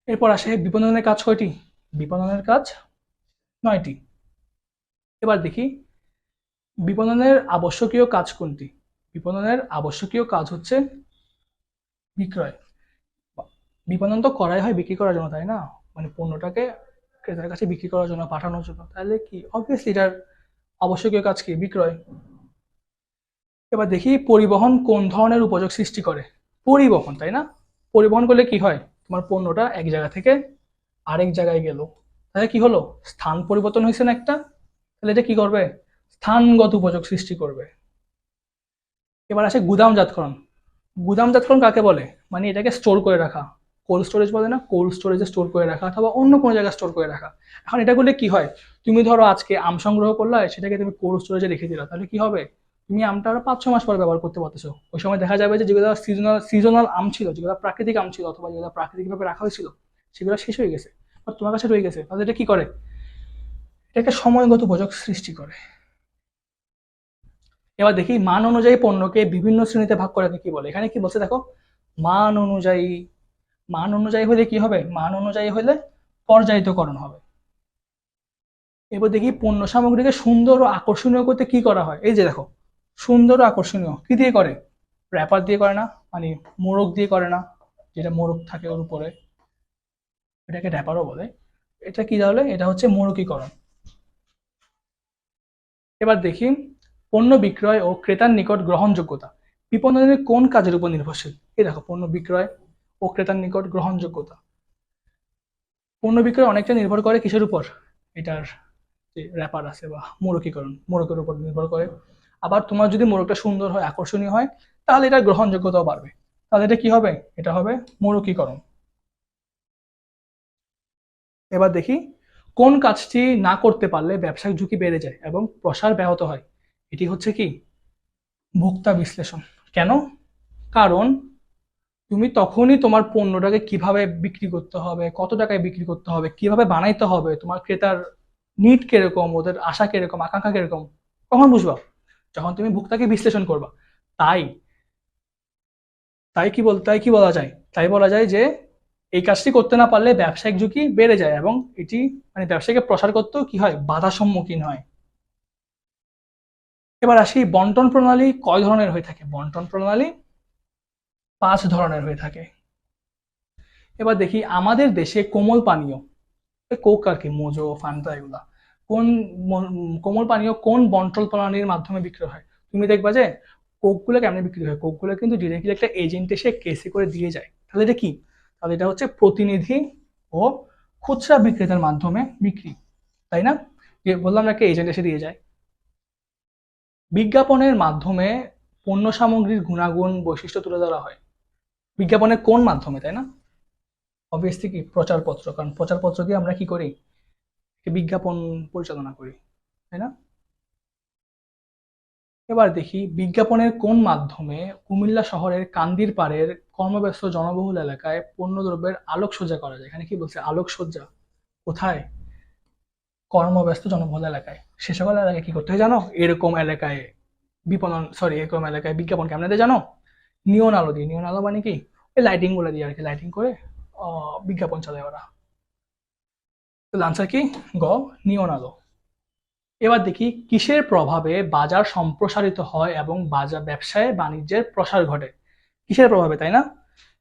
এরপর আসে বিপণনের কাজ কয়টি? বিপণনের কাজ 9টি। এবার দেখি, বিপণনের আবশ্যকীয় কাজ কোনটি? বিপণনের আবশ্যকীয় কাজ হচ্ছে বিক্রয়। বিপণন তো করাই হয় বিক্রি করার জন্য, তাই না? পণ্যটাকে ক্রেতার কাছে বিক্রি করার জন্য, পাঠানোর জন্য। তাহলে কি, অবভিয়াসলি এটার আবশ্যকীয় কাজ কি? বিক্রয়। এবার দেখি, পরিবহন কোন ধরনের উপযোগ সৃষ্টি করে? পরিবহন, তাই না? পরিবহন করলে কি হয়? তোমার পণ্যটা এক জায়গা থেকে আরেক জায়গায় গেল, তাহলে কি হলো? স্থান পরিবর্তন হয়েছে না একটা? তাহলে এটা কি করবে? স্থানগত উপযোগ সৃষ্টি করবে। এবার আসে গুদামজাতকরণ। গুদামজাতকরণ কাকে বলে? এটাকে স্টোর করে রাখা। কোল্ড স্টোরেজ বলে না? কোল্ড স্টোরেজে স্টোর করে রাখা অথবা অন্য কোনো জায়গায় স্টোর করে রাখা। এখন এটা করলে কি হয়? তুমি ধরো আজকে আম সংগ্রহ করলে, সেটাকে তুমি কোল্ড স্টোরেজে রেখে দিলা, তাহলে কি হবে? তুমি আমটা আরো 5-6 মাস পর ব্যবহার করতে পারতেছো। ওই সময় দেখা যাবে যে যেগুলো সিজনাল আম ছিল, যেগুলো প্রাকৃতিক আম ছিল অথবা যেগুলো প্রাকৃতিকভাবে রাখা হয়েছিল, সেগুলো শেষ হয়ে গেছে, আর তোমার কাছে রয়ে গেছে। তাহলে এটা কি করে? এটাকে সময়গত উপযোগ সৃষ্টি করে। এবার দেখি, মান অনুযায়ী পণ্যকে বিভিন্ন শ্রেণীতে ভাগ করাকে কি বলে? এখানে কি বলছে দেখো, মান অনুযায়ী। মান অনুযায়ী হলে কি হবে? মান অনুযায়ী হলে পর্যায়িতকরণ হবে। এবার দেখি, পণ্য সামগ্রীকে সুন্দর ও আকর্ষণীয় করতে কি করা হয়? এই যে দেখো, সুন্দর ও আকর্ষণীয় কি দিয়ে করে? র্যাপার দিয়ে করে না? মোড়ক দিয়ে করে না? যেটা মোড়ক থাকে ওর উপরে, এটাকে র্যাপারও বলে। এটা কি তাহলে? এটা হচ্ছে মোড়কীকরণ। এবার দেখি, পণ্য বিক্রয় ও ক্রেতার নিকট গ্রহণযোগ্যতা বিপণনের কোন কাজের উপর নির্ভরশীল? এই দেখো, পণ্য বিক্রয় ও ক্রেতার নিকট গ্রহণযোগ্যতা। পণ্য বিক্রয় অনেকটা নির্ভর করে কিসের উপর? এটার যে র্যাপার আছে বা মোড়কীকরণ, মোড়কের উপর নির্ভর করে। আবার তোমার যদি মোড়কটা সুন্দর হয়, আকর্ষণীয় হয়, তাহলে এটার গ্রহণযোগ্যতাও বাড়বে। তাহলে এটা কি হবে? এটা হবে মোড়কীকরণ। এবার দেখি, কোন কাজটি না করতে পারলে ব্যবসায়িক ঝুঁকি বেড়ে যায় এবং প্রসার ব্যাহত হয়? এটি হচ্ছে কি? ভোক্তা বিশ্লেষণ। কেন? কারণ তুমি তখনই তোমার পণ্যটাকে কিভাবে বিক্রি করতে হবে, কত টাকায় বিক্রি করতে হবে, কিভাবে বানাইতে হবে, তোমার ক্রেতার নিড কিরকম, ওদের আশা কিরকম, আকাঙ্ক্ষা কিরকম, কখন বুঝবা? যখন তুমি ভোক্তাকে বিশ্লেষণ করবা। তাই তাই কি বলা যায়, যে এই কাজটি করতে না পারলে ব্যবসায়িক ঝুঁকি বেড়ে যায় এবং এটি মানে ব্যবসাকে প্রসার করতেও কি হয়, বাধার সম্মুখীন হয়। এবার আসি, বন্টন প্রণালী কয় ধরনের হয়ে থাকে? বন্টন প্রণালী 5 ধরনের হয়ে থাকে। এবার দেখি আমাদের দেশে কোমল পানীয়, কোক আর কি, মোজো, ফান্টা, এগুলা কোন কোমল পানীয় কোন বন্টন প্রণালীর মাধ্যমে বিক্রি হয়? তুমি দেখবা যে কোক গুলো কেমনে বিক্রি হয়, কোক গুলো কিন্তু ডিরেক্টলি একটা এজেন্ট এসে কেসে করে দিয়ে যায়। তাহলে এটা কি? তাহলে এটা হচ্ছে প্রতিনিধি ও খুচরা বিক্রেতার মাধ্যমে বিক্রি, তাই না? যে বললাম না, একটা এজেন্ট এসে দিয়ে যায়। বিজ্ঞাপনের মাধ্যমে পণ্য সামগ্রীর গুণাগুণ বৈশিষ্ট্য তুলে ধরা হয়। বিজ্ঞাপনের কোন মাধ্যমে, তাই না? অবভিয়াসলি কি, প্রচারপত্র, কারণ প্রচারপত্র দিয়ে আমরা কি করি, বিজ্ঞাপন পরিচালনা করি, তাই না? এবার দেখি বিজ্ঞাপনের কোন মাধ্যমে কুমিল্লা শহরের কান্দির পাড়ের কর্মব্যস্ত জনবহুল এলাকায় পণ্যদ্রব্যের আলোকসজ্জা করা যায়। এখানে কি বলছে, আলোকসজ্জা কোথায়? কর্মব্যস্ত জনবহুল এলাকায়। সে সকল এলাকায় কি করতে হয় জানো? এরকম এলাকায় এরকম এলাকায় বিজ্ঞাপন কেমন দেয় জানো? নিয়ন আলো দিয়ে। নিয়ন আলো মানে কি, ওই লাইটিং গুলো দিয়ে আর কি, লাইটিং করে বিজ্ঞাপন চালায় ওরা। তো আনসার কি, গ, নিয়ন আলো। এবার দেখি কিসের প্রভাবে বাজার সম্প্রসারিত হয় এবং বাজার ব্যবসায় বাণিজ্যের প্রসার ঘটে? কিসের প্রভাবে, তাই না?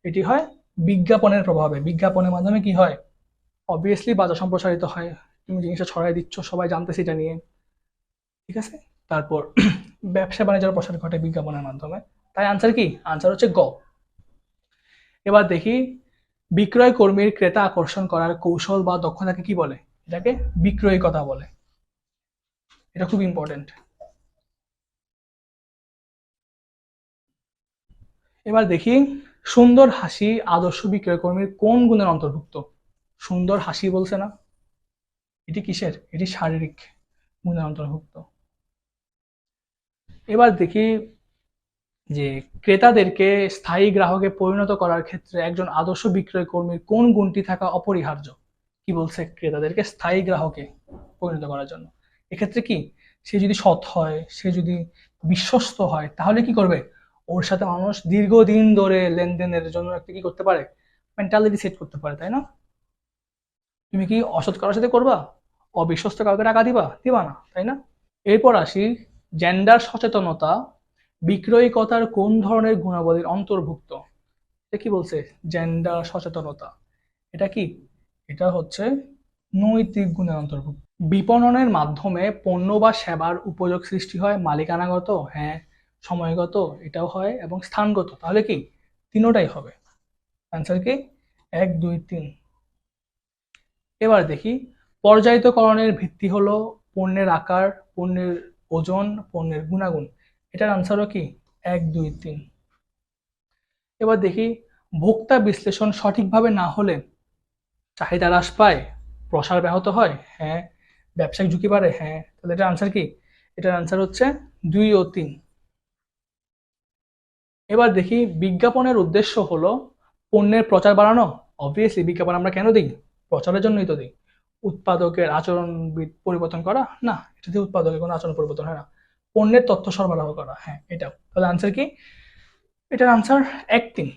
এটি হয় বিজ্ঞাপনের প্রভাবে। বিজ্ঞাপনের মাধ্যমে কি হয়? অবভিয়াসলি বাজার সম্প্রসারিত হয়, তুমি জিনিসটা ছড়াই দিচ্ছ, সবাই জানতেছে এটা নিয়ে, ঠিক আছে? তারপর ব্যবসা বাণিজ্যের প্রসার ঘটে বিজ্ঞাপনের মাধ্যমে। তাই আনসার কি, আনসার হচ্ছে গ। এবার দেখি বিক্রয় কর্মীর ক্রেতা আকর্ষণ করার কৌশল বা দক্ষতাকে কি বলে? এটাকে বিক্রয়িকতা বলে। এটা খুব ইম্পর্টেন্ট। এবার দেখি সুন্দর হাসি আদর্শ বিক্রয় কর্মীর কোন গুণের অন্তর্ভুক্ত? সুন্দর হাসি বলছে না, এটি কিসের? এটি শারীরিক গুণের অন্তর্ভুক্ত। এবার দেখি যে ক্রেতাদেরকে স্থায়ী গ্রাহকে পরিণত করার ক্ষেত্রে একজন আদর্শ বিক্রয় কর্মীর কোন গুণটি থাকা অপরিহার্য? কি বলছে, ক্রেতাদেরকে স্থায়ী গ্রাহকে পরিণত করার জন্য এক্ষেত্রে কি, সে যদি সৎ হয়, সে যদি বিশ্বস্ত হয়, তাহলে কি করবে, ওর সাথে মানুষ দীর্ঘদিন ধরে লেনদেনের জন্য একটা কি করতে পারে, মেন্টালিটি সেট করতে পারে, তাই না? তুমি কি অসৎ কারোর সাথে করবা? অবিশ্বস্ত কাউকে টাকা দিবা? দিবা না, তাই না? এরপর আসি, জেন্ডার সচেতনতা বিক্রয়িকতার কোন ধরনের গুণাবলীর অন্তর্ভুক্ত? এটা কি বলছে, জেন্ডার সচেতনতা, এটা কি, এটা হচ্ছে নৈতিক গুণের অন্তর্ভুক্ত। বিপণনের মাধ্যমে পণ্য বা সেবার উপযোগ সৃষ্টি হয় মালিকানাগত, হ্যাঁ, সময়গত, এটাও হয়, এবং স্থানগত। তাহলে কি, তিনোটাই হবে। অ্যান্সার কি, 1 2 3। এবার দেখি পর্যায়িতকরণের ভিত্তি হলো পণ্যের আকার, পণ্যের ওজন, পণ্যের গুণাগুণ। এটার আনসারও কি, 1 2 3। এবার দেখি ভোক্তা বিশ্লেষণ সঠিকভাবে না হলে চাহিদা হ্রাস পায়, প্রসার ব্যাহত হয়, হ্যাঁ, ব্যবসায়িক ঝুঁকি বাড়ে, হ্যাঁ। তাহলে এটার আনসার কি, এটার আনসার হচ্ছে 2 ও 3। এবার দেখি বিজ্ঞাপনের উদ্দেশ্য হলো পণ্যের প্রচার বাড়ানো। অবভিয়াসলি বিজ্ঞাপন আমরা কেন দিই? প্রচারের জন্যই তো দিই। উৎপাদকের আচরণ পরিবর্তন করা না, এটা দিয়ে উৎপাদকের কোনো আচরণ পরিবর্তন হয় না। পণ্যের তথ্য সরবরাহ করা, হ্যাঁ, এটাও। তাহলে আনসার কি, এটার আনসার 1 3।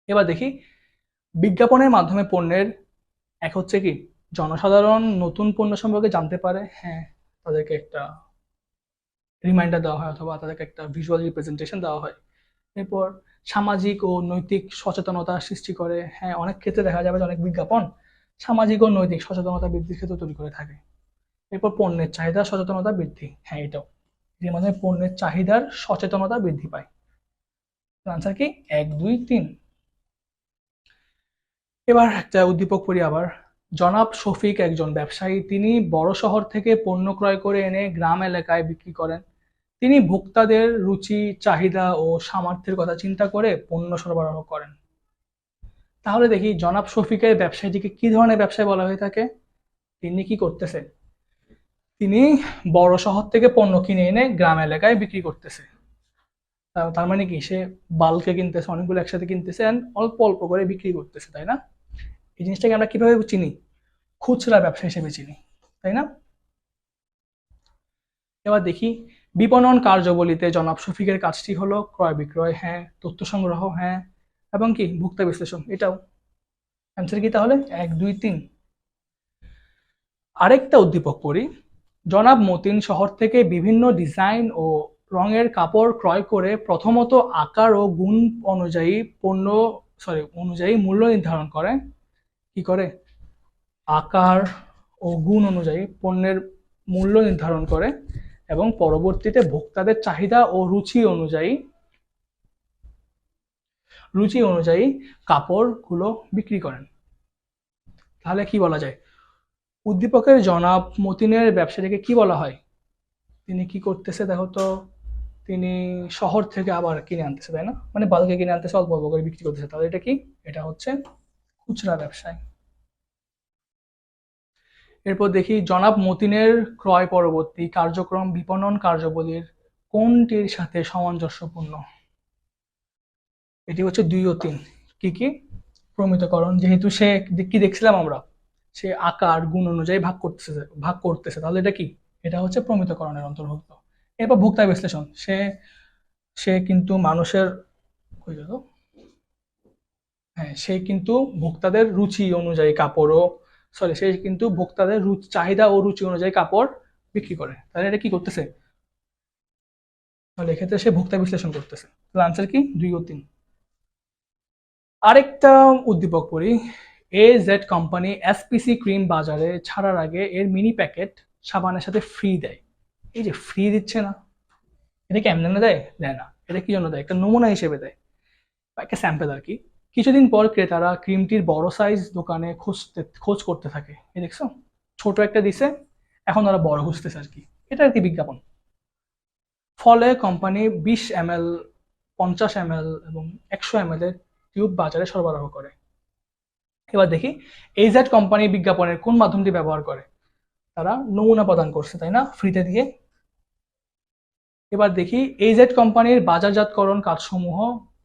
এবার দেখি বিজ্ঞাপনের মাধ্যমে পণ্যের এক হচ্ছে কি, জনসাধারণ নতুন পণ্য সম্পর্কে জানতে পারে, হ্যাঁ, তাদেরকে একটা রিমাইন্ডার দেওয়া হয় অথবা তাদেরকে একটা ভিজুয়াল রিপ্রেজেন্টেশন দেওয়া হয়। এরপর সামাজিক ও নৈতিক সচেতনতা সৃষ্টি করে, হ্যাঁ, অনেক ক্ষেত্রে দেখা যাবে যে অনেক বিজ্ঞাপন সামাজিক ও নৈতিক সচেতনতা বৃদ্ধির ক্ষেত্রে তৈরি করে থাকে। এরপর পণ্যের চাহিদা সচেতনতা বৃদ্ধি, হ্যাঁ, এটাও, এর মাধ্যমে পণ্যের চাহিদার সচেতনতা বৃদ্ধি পায়। আনসার কি, 1 2 3। এবার একটা উদ্দীপক পড়ি আবার। জনাব শফিক একজন ব্যবসায়ী, তিনি বড় শহর থেকে পণ্য ক্রয় করে এনে গ্রাম এলাকায় বিক্রি করেন। তিনি ভোক্তাদের রুচি, চাহিদা ও সামর্থ্যের কথা চিন্তা করে পণ্য সরবরাহ করেন। তাহলে দেখি জনাব শফিকের ব্যবসায়টিকে কি ধরনের ব্যবসায় বলা হয়ে থাকে? তিনি কি করতেছে, তিনি বড় শহর থেকে পণ্য কিনে এনে গ্রাম এলাকায় বিক্রি করতেছে। তার মানে কি, সে বাল্কে কিনতেছে, অনেকগুলো একসাথে কিনতেছে and অল্প অল্প করে বিক্রি করতেছে, তাই না? এই জিনিসটাকে আমরা কিভাবে চিনি? খুচরা ব্যবসা হিসেবে চিনি, তাই না? এবার দেখি, বিপণন কার্যাবলীতে জনাব শফিকের কাজটি হলো ক্রয় বিক্রয়, হ্যাঁ। তথ্য সংগ্রহ, হ্যাঁ। এবং কি, ভোক্তা বিশ্লেষণ, এটাও। অ্যান্সার কি তাহলে? 1 2 3। আরেকটা উদ্দীপক পড়ি। জনাব মতিন শহর থেকে বিভিন্ন ডিজাইন ও রঙের কাপড় ক্রয় করে প্রথমত আকার ও গুণ অনুযায়ী মূল্য নির্ধারণ করে। কি করে? আকার ও গুণ অনুযায়ী পণ্যের মূল্য নির্ধারণ করে এবং পরবর্তীতে ভোক্তাদের চাহিদা ও রুচি অনুযায়ী কাপড়গুলো বিক্রি করেন। তাহলে কি বলা যায়? উদ্দীপকের জনাব মতিনের ব্যবসাটিকে কি বলা হয়? তিনি কি করতেছে দেখো তো, তিনি শহর থেকে আবার কিনে আনতেছে, তাই না? মানে বাল্কে কিনে আনতেছে, অল্প অল্প করে বিক্রি করতেছে, তাহলে এটা কি? এটা হচ্ছে খুচরা ব্যবসায়। এরপর দেখি, জনাব মতিনের ক্রয় পরবর্তী কার্যক্রম বিপণন কার্যাবলীর কোনটির সাথে সামঞ্জস্যপূর্ণ? এটি হচ্ছে 2 ও 3। কি কি? প্রমিতকরণ, যেহেতু সে কি দেখছিলাম আমরা, সে আকার গুণ অনুযায়ী ভাগ করতেছে, তাহলে এটা কি? এটা হচ্ছে প্রমিতকরণের অন্তর্ভুক্ত। এরপর ভোক্তা বিশ্লেষণ, সে সে কিন্তু মানুষের, কই গেল? হ্যাঁ, সে কিন্তু ভোক্তাদের রুচি অনুযায়ী কাপড়ও, সে কিন্তু ভোক্তাদের চাহিদা ও রুচি অনুযায়ী কাপড় বিক্রি করে, তাহলে এটা কি করতেছে? তাহলে এক্ষেত্রে সে ভোক্তা বিশ্লেষণ করতেছে। তাহলে আনসার কি? 2 ও 3। আরেকটা উদ্দীপক পড়ি। জেড কোম্পানি এসপিসি ক্রিম বাজারে ছাড়ার আগে এর মিনি প্যাকেট সাবানের সাথে ফ্রি দেয়। এই যে ফ্রি দিচ্ছে না, এটা কি এমনি দেয়? দেয় না। এটা কি জন্য দেয়? একটা নমুনা হিসেবে দেয়, বা একটা স্যাম্পল আর কি। কিছুদিন পর ক্রেতারা ক্রিমটির বড় সাইজ দোকানে খোঁজ করতে থাকে। এই দেখছো, ছোট একটা দিছে, এখন ওরা বড় খুঁজতেছে আর কি। এটা আর কি বিজ্ঞাপন। ফলে কোম্পানি 20 ml, 50 ml এবং 100 ml এর টিউব বাজারে সরবরাহ করে। এবার দেখি, জেড কোম্পানি বিজ্ঞাপনের কোন মাধ্যমটি ব্যবহার করে? তারা নমুনা প্রদান করছে, তাই না, ফ্রিতে দিয়ে। এবার দেখি, জেড কোম্পানির বাজারজাতকরণ কাজসমূহ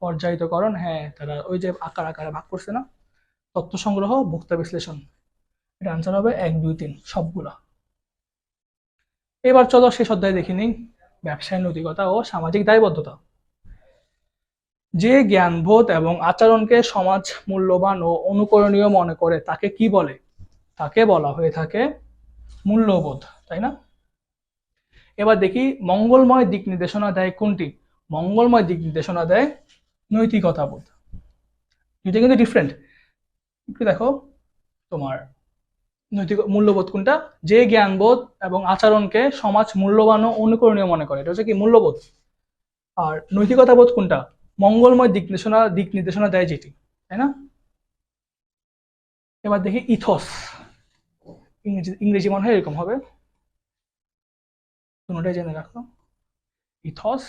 পর্যায়িতকরণ, হ্যাঁ, তারা ওই যে আকার আকারে ভাগ করছে না। তথ্য সংগ্রহ, ভোক্তা বিশ্লেষণ, এটা আনসার হবে 1 2 3 সবগুলা। এবার চলো শেষ অধ্যায় দেখি নিই, ব্যবসায় নৈতিকতা ও সামাজিক দায়বদ্ধতা। যে জ্ঞানবোধ এবং আচরণকে সমাজ মূল্যবান ও অনুকরণীয় মনে করে তাকে কি বলে? তাকে বলা হয়ে থাকে মূল্যবোধ, তাই না? এবার দেখি, মঙ্গলময় দিক নির্দেশনা দেয় কোনটি? মঙ্গলময় দিক নির্দেশনা দেয় নৈতিকতাবোধ। দুইটা কিন্তু ডিফারেন্ট। একটু দেখো, তোমার নৈতিক মূল্যবোধ কোনটা? যে জ্ঞানবোধ এবং আচরণকে সমাজ মূল্যবান ও অনুকরণীয় মনে করে, এটা হচ্ছে কি মূল্যবোধ। আর নৈতিকতাবোধ কোনটা? মঙ্গলময় দিক নির্দেশনা দেয় যেটি, তাই না? এবার দেখি ইথস, ইংরেজি মনে হয় এরকম হবে, কোনটাই জেনে রাখো। ইথস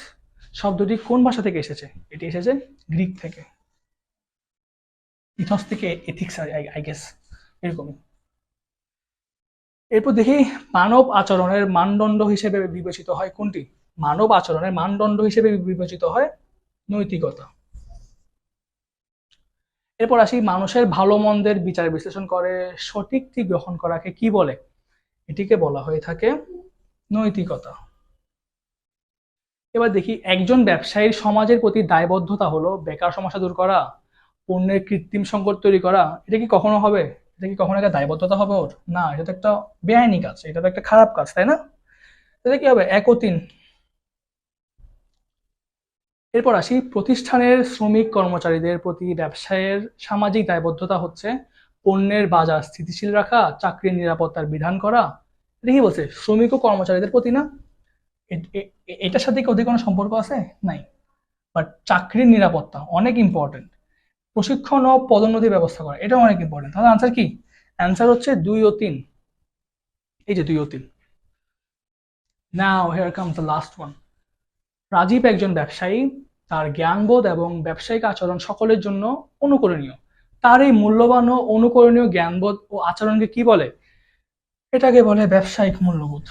শব্দটি কোন ভাষা থেকে এসেছে? এটি এসেছে গ্রিক থেকে। ইথস থেকে এথিক্স, আই গেস এরকমই। এরপর দেখি, মানব আচরণের মানদণ্ড হিসেবে বিবেচিত হয় কোনটি? মানব আচরণের মানদণ্ড হিসেবে বিবেচিত হয় নৈতিকতা। এরপর আসি, মানুষের ভালো মন্দের বিচার বিশ্লেষণ করে সঠিকটি গ্রহণ করাকে কি বলে? এটিকে বলা হয়ে থাকে নৈতিকতা। এবার দেখি, একজন ব্যবসায়ীর সমাজের প্রতি দায়বদ্ধতা হলো বেকার সমস্যা দূর করা, পণ্যের কৃত্রিম সংকট তৈরি করা। এটা কি কখনো হবে? এটা কি কখনো একটা দায়বদ্ধতা হবে ওর? না, এটা তো একটা বেআইনি কাজ, এটা তো একটা খারাপ কাজ, তাই না? এটা কি হবে? 1 ও 3। এরপর আসি, প্রতিষ্ঠানের শ্রমিক কর্মচারীদের প্রতি ব্যবসায়ের সামাজিক দায়বদ্ধতা হচ্ছে পণ্যের বাজার স্থিতিশীল রাখা, চাকরির নিরাপত্তার বিধান করা। এটা কি বলছে? শ্রমিক ও কর্মচারীদের প্রতি না? এটার সাথে কি ওদের কোনো সম্পর্ক আছে? নাই। বাট চাকরির নিরাপত্তা অনেক ইম্পর্টেন্ট। প্রশিক্ষণ ও পদোন্নতির ব্যবস্থা করা, এটা অনেক ইম্পর্টেন্ট। তাহলে আনসার কি? অ্যান্সার হচ্ছে 2 ও 3। এই যে 2 ও 3। Now here comes the last one. Rajiv একজন ব্যবসায়ী, তার জ্ঞানবোধ এবং ব্যবসায়িক আচরণ সকলের জন্য অনুকরণীয়। তার এই মূল্যবান ও অনুকরণীয় জ্ঞানবোধ ও আচরণকে কি বলে? এটাকে বলে ব্যবসায়িক মূল্যবোধ।